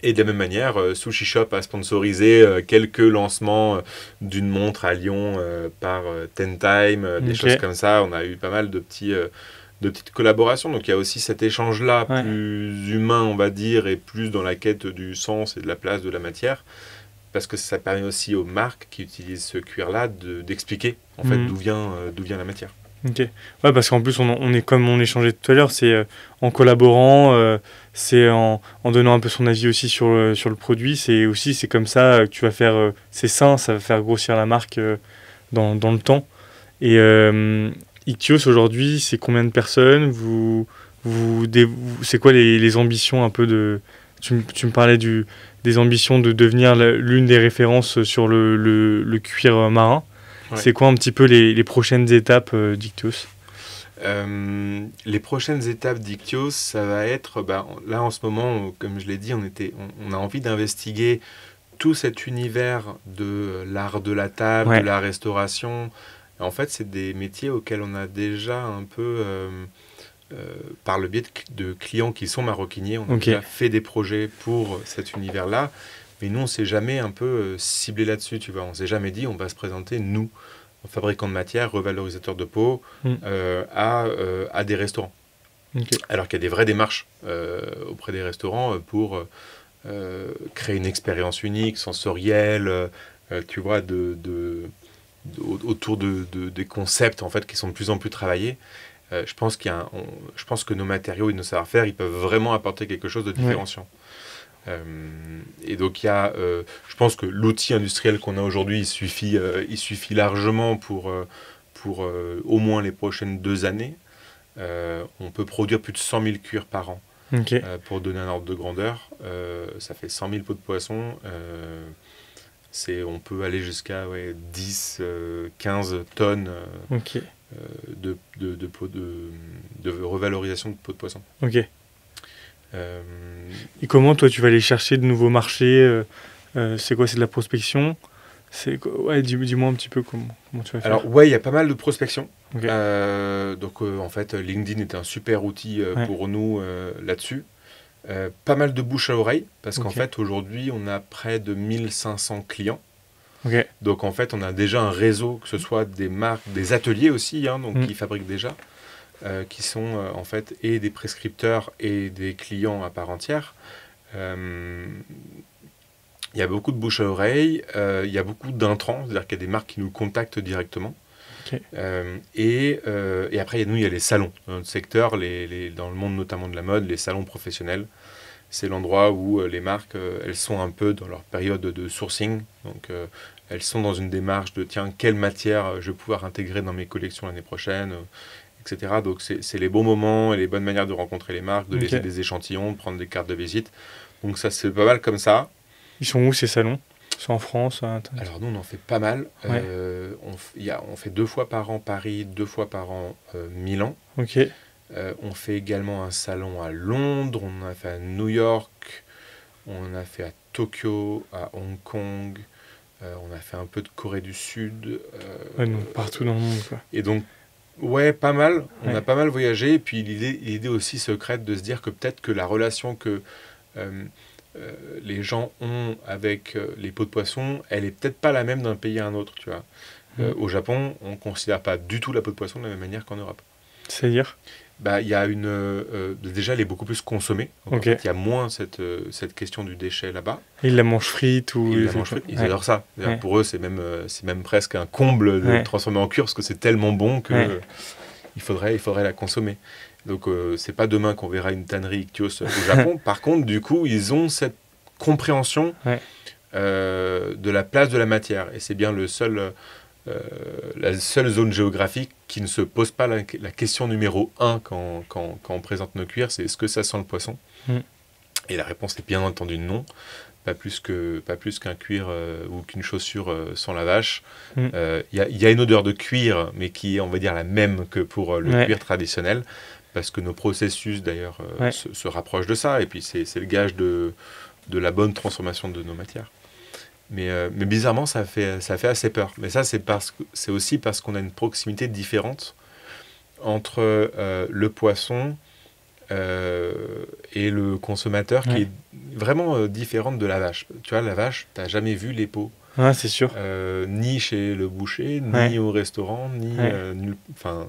Et de la même manière, Sushi Shop a sponsorisé quelques lancements d'une montre à Lyon par Ten Time, des choses comme ça. On a eu pas mal de petites collaborations. Donc, il y a aussi cet échange-là, plus humain, on va dire, et plus dans la quête du sens et de la place de la matière. Parce que ça permet aussi aux marques qui utilisent ce cuir-là d'expliquer en fait d'où vient la matière. Ok. Ouais, parce qu'en plus, on est comme on échangeait tout à l'heure, c'est en collaborant, c'est en donnant un peu son avis aussi sur le produit. C'est comme ça que tu vas faire, c'est sain, ça va faire grossir la marque dans le temps. Et Ichthyoos aujourd'hui, c'est combien de personnes? C'est quoi les ambitions un peu de... Tu me parlais des ambitions de devenir l'une des références sur le cuir marin. Ouais. C'est quoi un petit peu les prochaines étapes d'Ichthyoos? Les prochaines étapes d'Ichthyoos, ça va être... là, en ce moment, comme je l'ai dit, on a envie d'investiguer tout cet univers de l'art de la table, de la restauration. En fait, c'est des métiers auxquels on a déjà un peu... par le biais de clients qui sont maroquiniers, on a déjà fait des projets pour cet univers-là, mais nous, on ne s'est jamais un peu ciblé là-dessus, tu vois. On ne s'est jamais dit, on va se présenter, nous, fabricants de matière, revalorisateurs de peau, à des restaurants. Alors qu'il y a des vraies démarches auprès des restaurants pour créer une expérience unique, sensorielle, tu vois, autour des concepts, en fait, qui sont de plus en plus travaillés. Je pense que nos matériaux et nos savoir-faire, ils peuvent vraiment apporter quelque chose de différenciant. Et donc, je pense que l'outil industriel qu'on a aujourd'hui, il suffit largement pour au moins les prochaines 2 années. On peut produire plus de 100 000 cuirs par an. Pour donner un ordre de grandeur. Ça fait 100 000 pots de poisson. On peut aller jusqu'à 10, 15 tonnes de revalorisation de peau de poisson. Et comment toi tu vas aller chercher de nouveaux marchés? C'est quoi? C'est de la prospection? Dis-moi un petit peu comment tu vas faire. Alors il y a pas mal de prospection. Donc en fait LinkedIn est un super outil pour nous là-dessus. Pas mal de bouche à oreille parce qu'en fait aujourd'hui on a près de 1500 clients. Donc en fait on a déjà un réseau, que ce soit des marques, des ateliers aussi, qui fabriquent déjà, qui sont en fait et des prescripteurs et des clients à part entière. Il y a beaucoup de bouche à oreille, il y a beaucoup d'intrants, c'est-à-dire qu'il y a des marques qui nous contactent directement. Et après il y a les salons dans notre secteur, dans le monde notamment de la mode, les salons professionnels. C'est l'endroit où les marques, elles sont un peu dans leur période de sourcing. Donc, elles sont dans une démarche de, quelle matière je vais pouvoir intégrer dans mes collections l'année prochaine, etc. Donc, c'est les bons moments et les bonnes manières de rencontrer les marques, de laisser des échantillons, de prendre des cartes de visite. Donc ça c'est pas mal comme ça. Ils sont où ces salons? C'est en France? Alors nous on en fait pas mal. Ouais. On fait 2 fois par an Paris, 2 fois par an Milan. Ok. On fait également un salon à Londres, on a fait à New York, on a fait à Tokyo, à Hong Kong, on a fait un peu de Corée du Sud. Ouais, donc partout dans le monde, quoi. Et donc, ouais, pas mal. On Ouais. a pas mal voyagé. Et puis l'idée aussi secrète de se dire que peut-être que la relation que les gens ont avec les peaux de poisson, elle est peut-être pas la même d'un pays à un autre, tu vois. Au Japon, on ne considère pas du tout la peau de poisson de la même manière qu'en Europe. C'est-à-dire? Bah, il y a déjà, elle est beaucoup plus consommée. Donc, Ok. en fait, il y a moins cette question du déchet là-bas. Et ils la mangent frite ou... Ils la mangent frite. Ils Ouais. adorent ça. Ouais. Pour eux, c'est même presque un comble de Ouais. transformer en cuir parce que c'est tellement bon que Ouais. il faudrait la consommer. Donc, c'est pas demain qu'on verra une tannerie Ichthyos au Japon. Par contre, du coup, ils ont cette compréhension Ouais. de la place de la matière. Et c'est bien la seule zone géographique qui ne se pose pas la question numéro 1 quand on présente nos cuirs, c'est est-ce que ça sent le poisson? Et la réponse est bien entendu non. Pas plus qu'un cuir ou qu'une chaussure sans la vache. Il y a une odeur de cuir, mais qui est, on va dire, la même que pour le cuir traditionnel, parce que nos processus, d'ailleurs, se rapprochent de ça, et puis c'est le gage de la bonne transformation de nos matières. Mais bizarrement, ça fait assez peur. Mais ça, c'est aussi parce qu'on a une proximité différente entre le poisson et le consommateur, qui est vraiment différente de la vache. Tu vois, la vache, tu n'as jamais vu les peaux. Ouais, c'est sûr. Ni chez le boucher, ni au restaurant, ni... Enfin,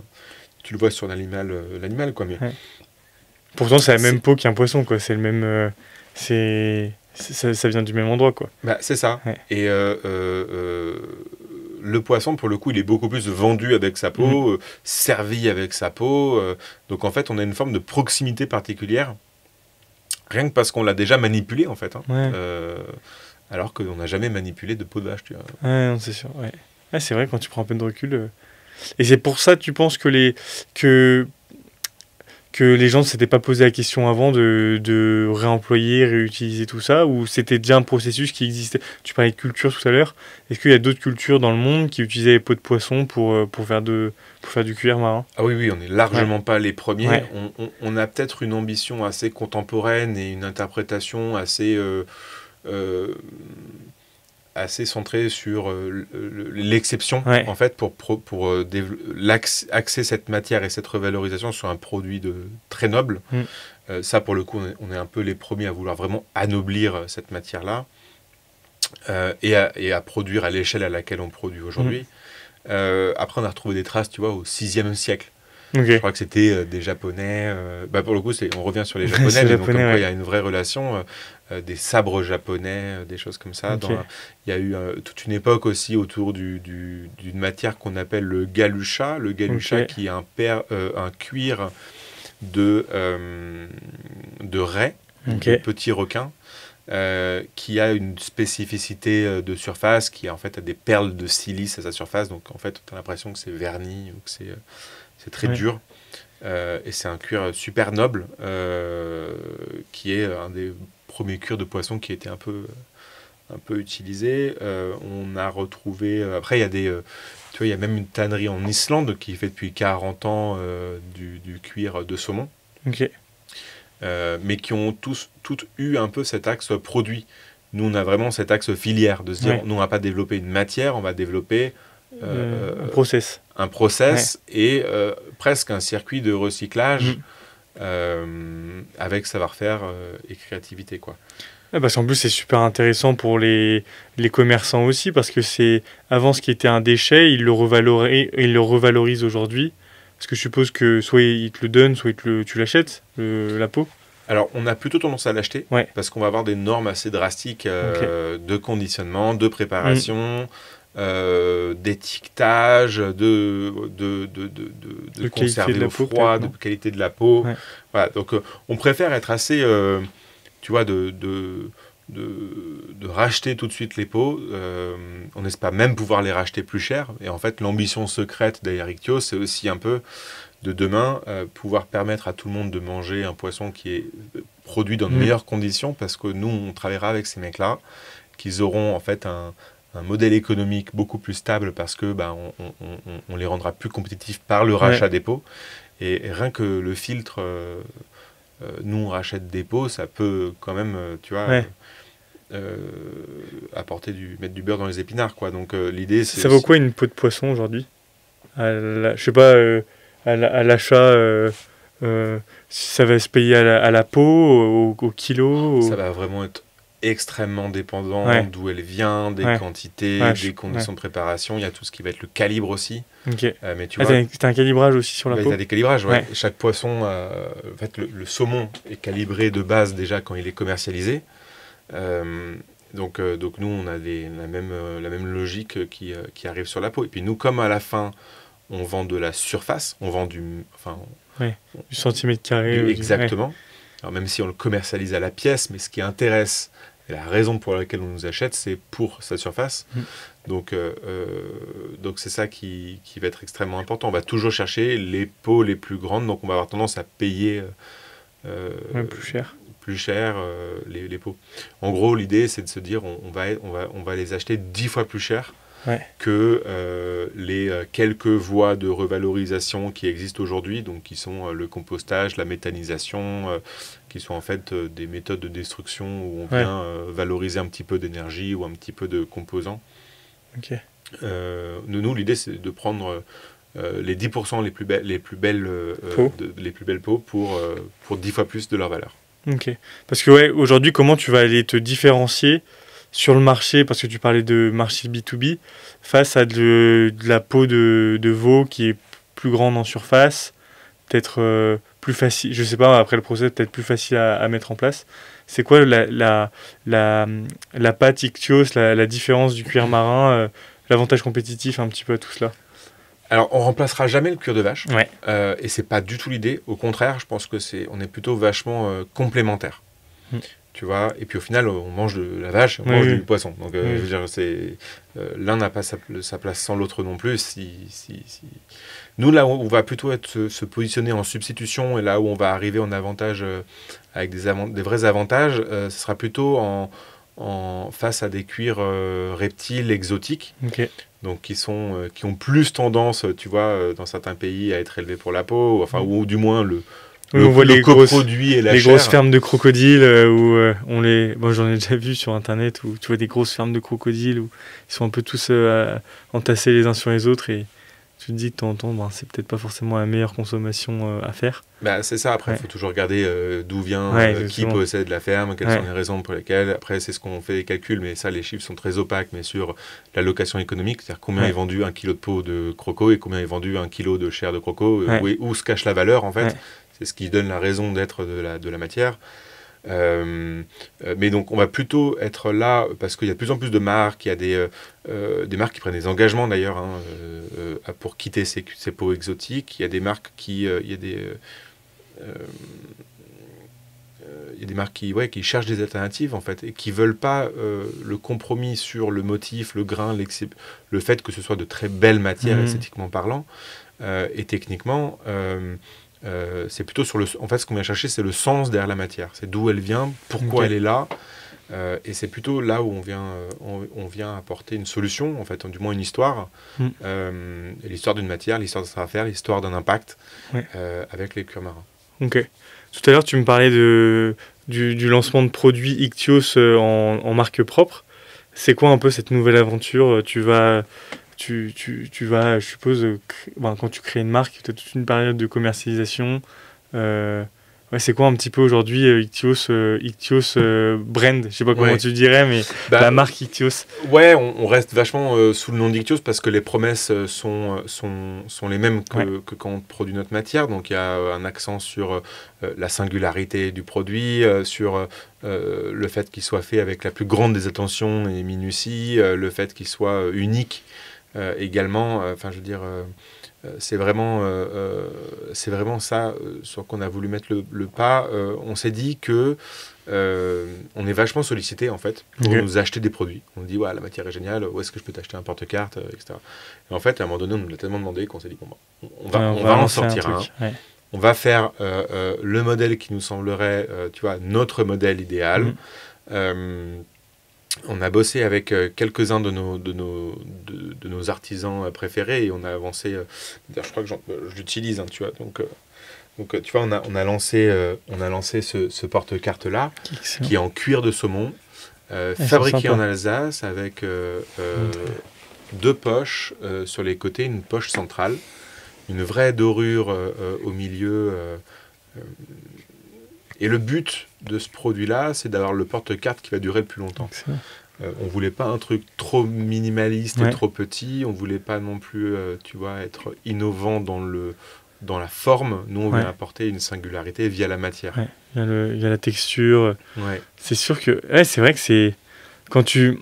tu le vois sur l'animal, quoi. Mais... Pourtant, c'est la même peau qu'un poisson, quoi. C'est le même... ça vient du même endroit, quoi. Bah, c'est ça. Ouais. Et le poisson, pour le coup, il est beaucoup plus vendu avec sa peau, servi avec sa peau. Donc, en fait, on a une forme de proximité particulière, rien que parce qu'on l'a déjà manipulé, en fait. Alors qu'on n'a jamais manipulé de peau de vache, tu vois. Ouais, non, c'est sûr. Ouais, c'est vrai, quand tu prends un peu de recul. Et c'est pour ça, tu penses que les gens ne s'étaient pas posé la question avant de réemployer, réutiliser tout ça, ou c'était déjà un processus qui existait? Tu parlais de culture tout à l'heure. Est-ce qu'il y a d'autres cultures dans le monde qui utilisaient les peaux de poisson pour faire du cuir marin? Ah oui, on n'est largement pas les premiers. Ouais. On a peut-être une ambition assez contemporaine et une interprétation assez centrée sur l'exception, en fait, pour axer cette matière et cette revalorisation sur un produit très noble. Ça, pour le coup, on est un peu les premiers à vouloir vraiment anoblir cette matière-là et à produire à l'échelle à laquelle on produit aujourd'hui. Après, on a retrouvé des traces, tu vois, au 6e siècle. Je crois que c'était des Japonais. Pour le coup, on revient sur les Japonais, mais donc il y a une vraie relation. Des sabres japonais, des choses comme ça. Il y a eu toute une époque aussi autour d'une matière qu'on appelle le galusha. Le galusha qui est un cuir de raie, de petits requins, qui a une spécificité de surface, qui en fait a des perles de silice à sa surface. Donc en fait, on a l'impression que c'est verni ou que c'est très dur. Et c'est un cuir super noble, qui est un des premiers cuirs de poisson qui était un peu utilisé. On a retrouvé... après, il y a tu vois, il y a même une tannerie en Islande qui fait depuis 40 ans du cuir de saumon. Mais qui ont toutes eu un peu cet axe produit. Nous, on a vraiment cet axe filière, de se dire, nous, on ne va pas développer une matière, on va développer... un process et presque un circuit de recyclage avec savoir-faire et créativité, quoi. Parce qu'en plus c'est super intéressant pour les commerçants aussi, parce que c'est avant ce qui était un déchet, ils le revalorisent aujourd'hui, parce que je suppose que soit ils te le donnent, soit tu l'achètes, la peau. Alors, on a plutôt tendance à l'acheter, parce qu'on va avoir des normes assez drastiques de conditionnement, de préparation, d'étiquetage, de conserver au froid, de qualité de la peau. Voilà, donc, on préfère être assez, tu vois, de racheter tout de suite les peaux. On n'espère même pouvoir les racheter plus cher. Et en fait, l'ambition secrète derrière Ichthyos, c'est aussi un peu de demain pouvoir permettre à tout le monde de manger un poisson qui est produit dans de meilleures conditions, parce que nous, on travaillera avec ces mecs-là, qu'ils auront en fait un modèle économique beaucoup plus stable, parce que on les rendra plus compétitifs par le rachat des pots. Et rien que le filtre, nous on rachète des pots, ça peut quand même, tu vois, mettre du beurre dans les épinards, quoi. Donc l'idée, c'est... Ça vaut quoi une peau de poisson aujourd'hui? Je sais pas, à l'achat, ça va se payer à la peau, au kilo Ça va vraiment être extrêmement dépendant d'où elle vient, des quantités, des conditions de préparation. Il y a tout ce qui va être le calibre aussi. Mais tu vois, t'as un calibrage aussi sur la peau. T'as des calibrages, Chaque poisson, en fait, le saumon est calibré de base déjà quand il est commercialisé. Donc nous, on a la même logique qui arrive sur la peau. Et puis nous, comme à la fin, on vend de la surface, on vend du centimètre carré. Exactement. Alors même si on le commercialise à la pièce, mais ce qui intéresse, et la raison pour laquelle on nous achète, c'est pour sa surface. Donc c'est ça qui va être extrêmement important. On va toujours chercher les pots les plus grandes, donc on va avoir tendance à payer plus cher les pots. En gros, l'idée, c'est de se dire on va les acheter 10 fois plus cher que les quelques voies de revalorisation qui existent aujourd'hui, donc qui sont le compostage, la méthanisation, qui sont en fait des méthodes de destruction où on vient valoriser un petit peu d'énergie ou un petit peu de composants. Nous, l'idée, c'est de prendre les 10% les plus belles pots pour 10 fois plus de leur valeur. Parce que aujourd'hui, comment tu vas aller te différencier sur le marché, parce que tu parlais de marché B2B, face à de la peau de veau qui est plus grande en surface, peut-être plus facile, je sais pas, après le process, peut-être plus facile à mettre en place. C'est quoi la pâte Ichthyosis, la différence du cuir marin, l'avantage compétitif un petit peu à tout cela? Alors, on remplacera jamais le cuir de vache, et c'est pas du tout l'idée. Au contraire, je pense que on est plutôt vachement complémentaires. Tu vois, et puis au final, on mange de la vache, on mange du poisson. Donc, je veux dire, l'un n'a pas sa place sans l'autre non plus. Nous, là, on va plutôt se positionner en substitution, et là où on va arriver en avantage avec des vrais avantages, ce sera plutôt en face à des cuirs reptiles exotiques. Donc qui ont plus tendance, tu vois, dans certains pays à être élevés pour la peau, ou du moins on voit les coproduit et la chair. Grosses fermes de crocodiles où j'en ai déjà vu sur internet, où tu vois des grosses fermes de crocodiles où ils sont un peu tous entassés les uns sur les autres, et tu te dis de temps en temps, c'est peut-être pas forcément la meilleure consommation à faire. C'est ça, après il faut toujours regarder d'où vient, qui possède la ferme, quelles sont les raisons pour lesquelles. Après c'est ce qu'on fait les calculs, mais ça les chiffres sont très opaques, mais sur la location économique, c'est-à-dire combien est vendu 1 kilo de peau de croco et combien est vendu 1 kilo de chair de croco, où se cache la valeur en fait. C'est ce qui donne la raison d'être de la matière. Mais donc on va plutôt être là parce qu'il y a de plus en plus de marques, il y a des marques qui prennent des engagements d'ailleurs pour quitter ces peaux exotiques. Il y a des marques qui qui cherchent des alternatives en fait, et qui veulent pas le compromis sur le motif, le grain, le fait que ce soit de très belles matières esthétiquement parlant et techniquement. C'est plutôt en fait ce qu'on vient chercher, c'est le sens derrière la matière, c'est d'où elle vient, pourquoi elle est là, et c'est plutôt là où on vient apporter une solution, en fait, du moins une histoire, l'histoire d'une matière, l'histoire d'un savoir-faire, l'histoire d'un impact avec les cuirs marins. Tout à l'heure tu me parlais du lancement de produits Ichthyosis en marque propre. C'est quoi un peu cette nouvelle aventure? Tu vas, je suppose, quand tu crées une marque, tu as toute une période de commercialisation. C'est quoi un petit peu aujourd'hui Ichthyosis brand? Je sais pas comment tu dirais, mais la marque Ichthyosis. On reste vachement sous le nom d'Ichthyosis parce que les promesses sont les mêmes que quand on produit notre matière. Donc il y a un accent sur la singularité du produit, sur le fait qu'il soit fait avec la plus grande des attentions et minutie, le fait qu'il soit unique. Également, je veux dire, c'est vraiment ça sur qu'on a voulu mettre le pas. On s'est dit que on est vachement sollicité en fait pour nous acheter des produits. On nous dit la matière est géniale, où est-ce que je peux t'acheter un porte-carte, etc. Et en fait, à un moment donné, on nous l'a tellement demandé qu'on s'est dit on va en sortir un. on va faire le modèle qui nous semblerait, tu vois, notre modèle idéal. On a bossé avec quelques-uns de nos artisans préférés et on a avancé. Je crois que je l'utilise, hein, tu vois. Donc, tu vois, on a lancé ce porte-carte-là, qui est en cuir de saumon, fabriqué en Alsace, avec 2 poches sur les côtés, une poche centrale, une vraie dorure au milieu. Et le but de ce produit-là, c'est d'avoir le porte-carte qui va durer le plus longtemps. On voulait pas un truc trop minimaliste et trop petit. On voulait pas non plus, tu vois, être innovant dans la forme. Nous, on veut apporter une singularité via la matière. Ouais. Il y a la texture. Ouais. C'est sûr que... Ouais, c'est vrai que c'est... Quand tu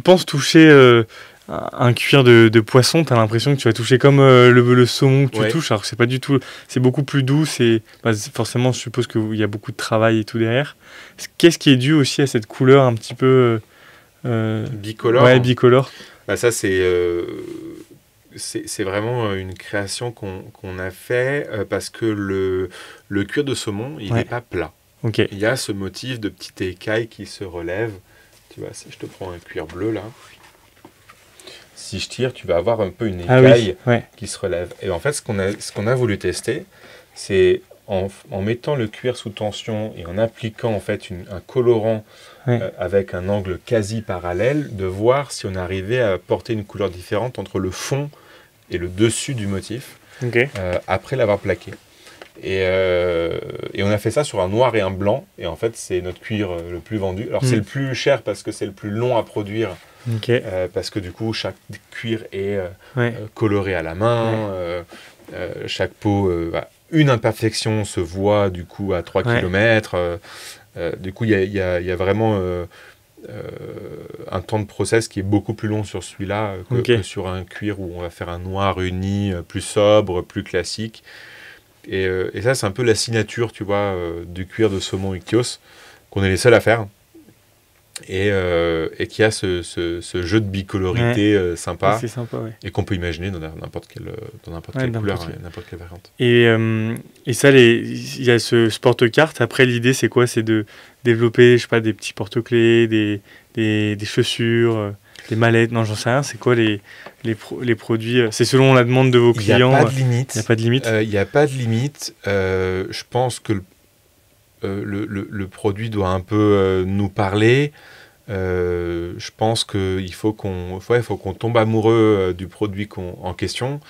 penses toucher un cuir de poisson, tu as l'impression que tu vas toucher comme le saumon que tu touches. Alors, c'est pas du tout... C'est beaucoup plus doux. Forcément, je suppose qu'il y a beaucoup de travail et tout derrière. Qu'est-ce qui est dû aussi à cette couleur un petit peu... bicolore. Ouais, bicolore. Bah, ça, c'est vraiment une création qu'on a fait parce que le cuir de saumon, il n'est pas plat. Okay. Il y a ce motif de petite écaille qui se relève. Tu vois, si je te prends un cuir bleu là, si je tire, tu vas avoir un peu une écaille qui se relève. Et en fait, ce qu'on a voulu tester, c'est en mettant le cuir sous tension et en appliquant en fait un colorant avec un angle quasi parallèle, de voir si on arrivait à apporter une couleur différente entre le fond et le dessus du motif après l'avoir plaqué. Et on a fait ça sur un noir et un blanc. Et en fait, c'est notre cuir le plus vendu. Alors, c'est le plus cher parce que c'est le plus long à produire. Parce que du coup, chaque cuir est coloré à la main. Chaque peau... une imperfection se voit du coup à 3 km. Du coup, il y a vraiment un temps de process qui est beaucoup plus long sur celui-là que sur un cuir où on va faire un noir uni plus sobre, plus classique. Et ça, c'est un peu la signature, tu vois, du cuir de saumon Ichthyos, qu'on est les seuls à faire. Et qui a ce jeu de bicolorité sympa, c'est sympa et qu'on peut imaginer dans n'importe quelle couleur, n'importe quelle variante. Et ça, il y a ce porte-carte. Après, l'idée, c'est quoi? C'est de développer, je sais pas, des petits porte-clés, des chaussures, des mallettes. Non, j'en sais rien. C'est quoi les produits? C'est selon la demande de vos clients. Il n'y a pas de limite. Il n'y a pas de limite. Il n'y a pas de limite. Je pense que le produit doit un peu nous parler. Je pense qu'il faut qu'on tombe amoureux du produit en question.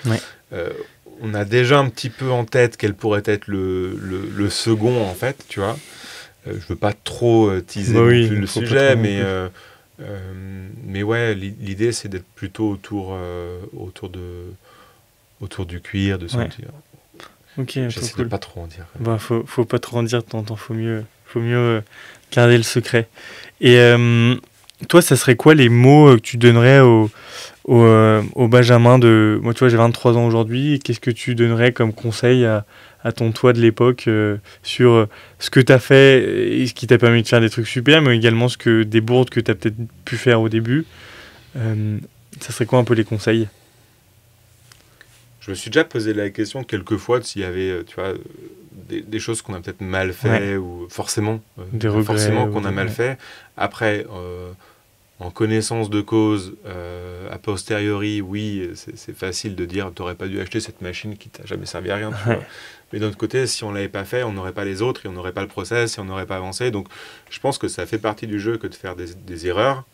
On a déjà un petit peu en tête quel pourrait être le second, en fait, tu vois. Je veux pas trop teaser le sujet, mais ouais, l'idée, c'est d'être plutôt autour du cuir, de son cuir. J'essaie de pas trop en dire. Faut pas trop en dire de temps en temps, faut mieux garder le secret. Et toi, ça serait quoi les mots que tu donnerais au Benjamin de... Moi, tu vois, j'ai 23 ans aujourd'hui. Qu'est-ce que tu donnerais comme conseil à ton toi de l'époque sur ce que tu as fait et ce qui t'a permis de faire des trucs super, mais également des bourdes que tu as peut-être pu faire au début. Ça serait quoi un peu les conseils? Je me suis déjà posé la question quelques fois s'il y avait, tu vois, des choses qu'on a peut-être mal fait ou forcément qu'on a mal fait. Après, en connaissance de cause, a posteriori, oui, c'est facile de dire t'aurais pas dû acheter cette machine qui t'a jamais servi à rien. Tu vois. Mais d'un autre côté, si on l'avait pas fait, on n'aurait pas les autres et on n'aurait pas le process et on n'aurait pas avancé. Donc, je pense que ça fait partie du jeu que de faire des erreurs.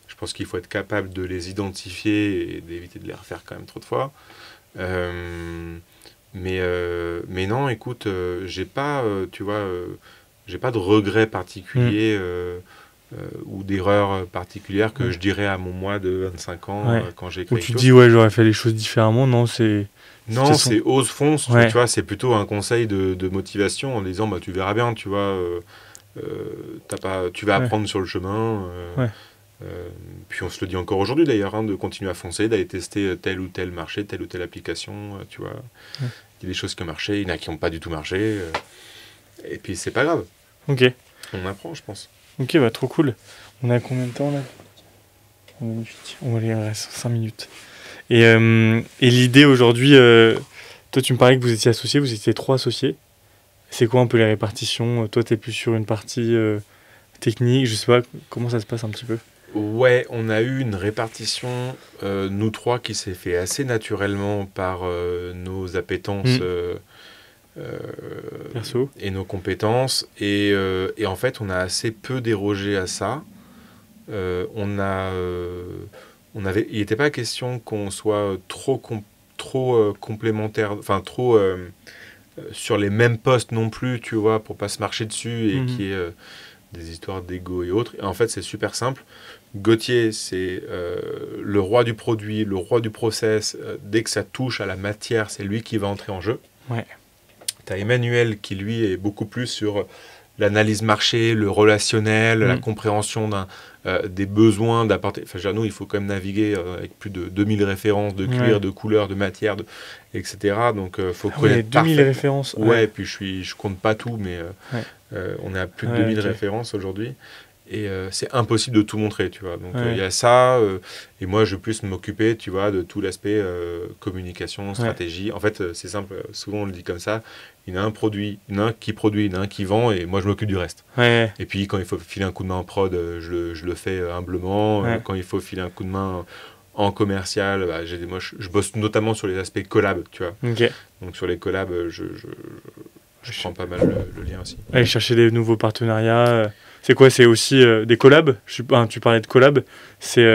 Je pense qu'il faut être capable de les identifier et d'éviter de les refaire quand même trop de fois. Mais non, écoute, j'ai pas, tu vois, j'ai pas de regrets particuliers ou d'erreurs particulières que je dirais à mon moi de 25 ans quand j'ai écrit. Ou tu dis j'aurais fait les choses différemment. Non, c'est ose, fonce. Tu vois, c'est plutôt un conseil de motivation en disant tu verras bien, tu vois, tu vas apprendre sur le chemin. Puis on se le dit encore aujourd'hui d'ailleurs, de continuer à foncer, d'aller tester tel ou tel marché, telle ou telle application, tu vois. Il y a des choses qui ont marché, il y en a qui n'ont pas du tout marché. Et puis c'est pas grave. Ok. On apprend, je pense. Ok, trop cool. On a combien de temps là? On va aller, il reste 5 minutes. Et l'idée aujourd'hui, Toi, tu me parlais que vous étiez associés, vous étiez 3 associés. C'est quoi un peu les répartitions? Toi, tu es plus sur une partie technique, je sais pas, comment ça se passe un petit peu? Ouais, on a eu une répartition, nous trois, qui s'est fait assez naturellement par nos appétences Perso. et nos compétences. Et en fait, on a assez peu dérogé à ça. Il n'était pas question qu'on soit trop complémentaires, enfin trop sur les mêmes postes non plus, tu vois, pour pas se marcher dessus et qu'il y ait des histoires d'ego et autres. Et en fait, c'est super simple. Gauthier, c'est le roi du produit, le roi du process. Dès que ça touche à la matière, c'est lui qui va entrer en jeu. Ouais. Tu as Emmanuel qui, lui, est beaucoup plus sur l'analyse marché, le relationnel, la compréhension des besoins d'apporter. Enfin, nous, il faut quand même naviguer avec plus de 2000 références de cuir, de couleurs, de matière, etc. Donc, il faut connaître 2000 références. Ouais, puis je compte pas tout, mais on est à plus de 2000 références aujourd'hui. Et c'est impossible de tout montrer, tu vois. Donc, il y a ça. Et moi, je puisse m'occuper, tu vois, de tout l'aspect communication, stratégie. En fait, c'est simple. Souvent, on le dit comme ça. Il y en a un qui produit, il y en a un qui vend, et moi, je m'occupe du reste. Ouais. Et puis, quand il faut filer un coup de main en prod, je le fais humblement. Quand il faut filer un coup de main en commercial, moi, je bosse notamment sur les aspects collab, tu vois. Okay. Donc, sur les collabs, je prends pas mal le lien aussi. Aller chercher des nouveaux partenariats. C'est quoi? C'est aussi des collabs? Tu parlais de collabs. C'est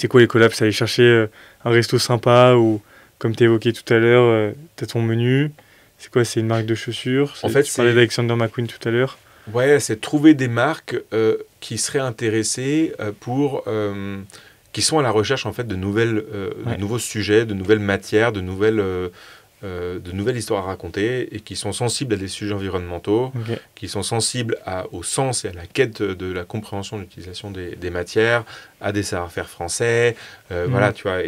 quoi les collabs? C'est aller chercher un resto sympa ou, comme tu évoquais tout à l'heure, tu as ton menu. C'est quoi? C'est une marque de chaussures? En fait, tu parlais d'Alexander McQueen tout à l'heure. Ouais, c'est trouver des marques qui seraient intéressées qui sont à la recherche en fait de nouveaux sujets, de nouvelles matières, de nouvelles histoires à raconter et qui sont sensibles à des sujets environnementaux, qui sont sensibles au sens et à la quête de la compréhension de l'utilisation des matières, à des savoir-faire français. Voilà, tu vois,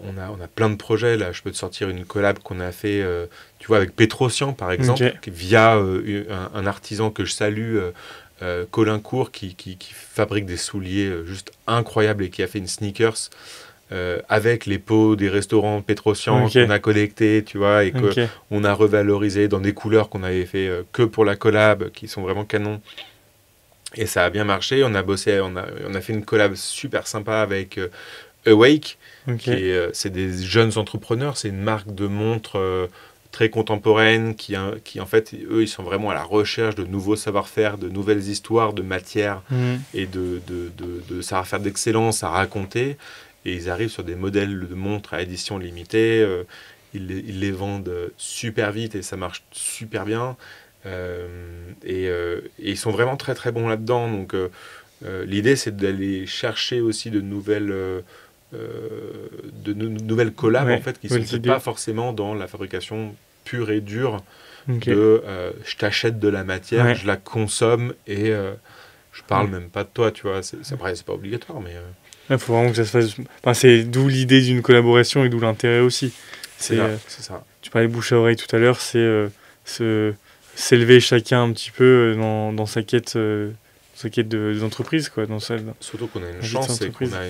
on a plein de projets. Là, je peux te sortir une collab qu'on a fait, tu vois, avec Petrosian, par exemple, via un artisan que je salue, Colin Court, qui fabrique des souliers juste incroyables et qui a fait une sneakers avec les pots des restaurants Petrosian qu'on a collectés, tu vois, et qu'on a revalorisé dans des couleurs qu'on avait fait que pour la collab, qui sont vraiment canons. Et ça a bien marché. On a fait une collab super sympa avec Awake. C'est des jeunes entrepreneurs, c'est une marque de montres très contemporaine qui en fait, eux, ils sont vraiment à la recherche de nouveaux savoir-faire, de nouvelles histoires, de matières et de savoir-faire d'excellence à raconter. Et ils arrivent sur des modèles de montres à édition limitée. Ils les vendent super vite et ça marche super bien. Et ils sont vraiment très très bons là-dedans. Donc l'idée, c'est d'aller chercher aussi de nouvelles collabs en fait, qui ne sont pas forcément dans la fabrication pure et dure je t'achète de la matière, je la consomme et je parle même pas de toi, tu vois. C'est pas obligatoire, mais il faut vraiment que ça se fasse. Enfin, c'est d'où l'idée d'une collaboration et d'où l'intérêt aussi. C'est ça. Tu parlais de bouche à oreille tout à l'heure, c'est s'élever chacun un petit peu dans sa quête d'entreprise, quoi, surtout qu'on a une chance, c'est qu'on a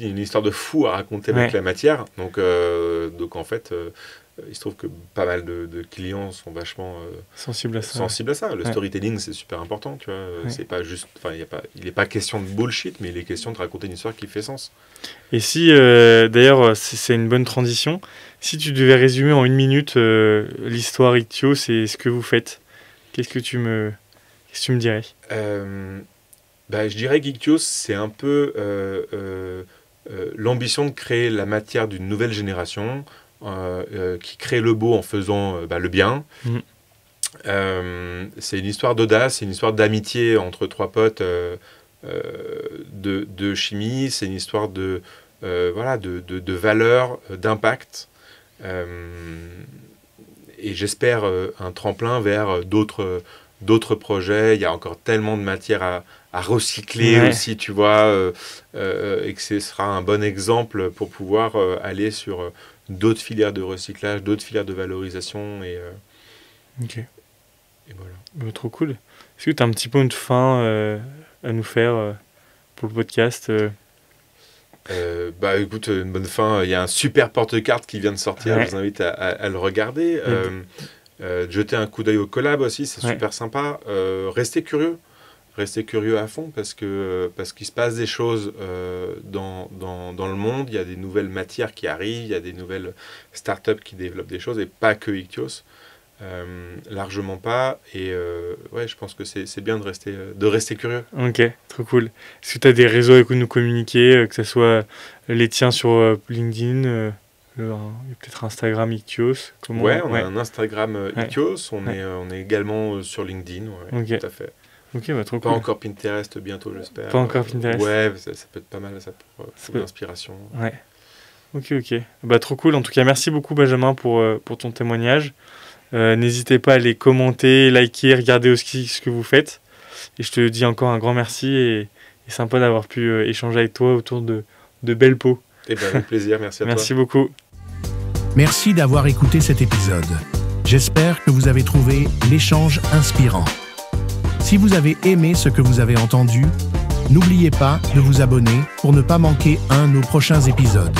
une histoire de fou à raconter avec la matière. Donc en fait, il se trouve que pas mal de clients sont vachement sensibles à ça. Le storytelling, c'est super important, tu vois. C'est pas juste, il n'est pas question de bullshit, mais il est question de raconter une histoire qui fait sens. Et si, d'ailleurs, c'est une bonne transition, si tu devais résumer en 1 minute l'histoire Ictio, c'est ce que vous faites, qu'est-ce que tu me dirais? Je dirais qu'Ictio, c'est un peu l'ambition de créer la matière d'une nouvelle génération qui crée le beau en faisant le bien. C'est une histoire d'audace, c'est une histoire d'amitié entre 3 potes de chimie, c'est une histoire de valeur, d'impact. Et j'espère un tremplin vers d'autres projets. Il y a encore tellement de matière à recycler aussi, tu vois, et que ce sera un bon exemple pour pouvoir aller sur d'autres filières de recyclage, d'autres filières de valorisation. Et voilà. Trop cool. Est-ce que tu as un petit peu de fin à nous faire pour le podcast Écoute, une bonne fin. Il y a un super porte-carte qui vient de sortir. Je vous invite à le regarder. Jeter un coup d'œil au collab aussi, c'est super sympa. Restez curieux à fond parce qu'il se passe des choses dans le monde. Il y a des nouvelles matières qui arrivent, il y a des nouvelles startups qui développent des choses et pas que Ictios. Largement pas, et je pense que c'est bien de rester curieux. Ok, trop cool. Est-ce que tu as des réseaux avec où nous communiquer, que ce soit les tiens sur LinkedIn, peut-être Instagram Ictios? On a un Instagram Ictios, on est également sur LinkedIn, tout à fait. Ok, trop pas cool. Encore Pinterest bientôt, j'espère. Pas encore Pinterest. Ça peut être pas mal ça pour l'inspiration. Ouais. Ok. Trop cool. En tout cas, merci beaucoup Benjamin pour ton témoignage. N'hésitez pas à les commenter, liker, regarder aussi ce que vous faites. Et je te dis encore un grand merci et sympa d'avoir pu échanger avec toi autour de belles peaux. Avec plaisir, merci à toi. Merci beaucoup. Merci d'avoir écouté cet épisode. J'espère que vous avez trouvé l'échange inspirant. Si vous avez aimé ce que vous avez entendu, n'oubliez pas de vous abonner pour ne pas manquer un de nos prochains épisodes.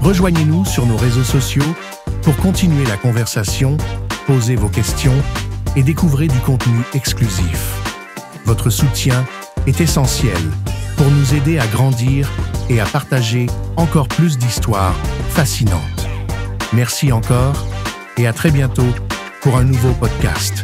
Rejoignez-nous sur nos réseaux sociaux pour continuer la conversation, poser vos questions et découvrir du contenu exclusif. Votre soutien est essentiel pour nous aider à grandir et à partager encore plus d'histoires fascinantes. Merci encore et à très bientôt pour un nouveau podcast.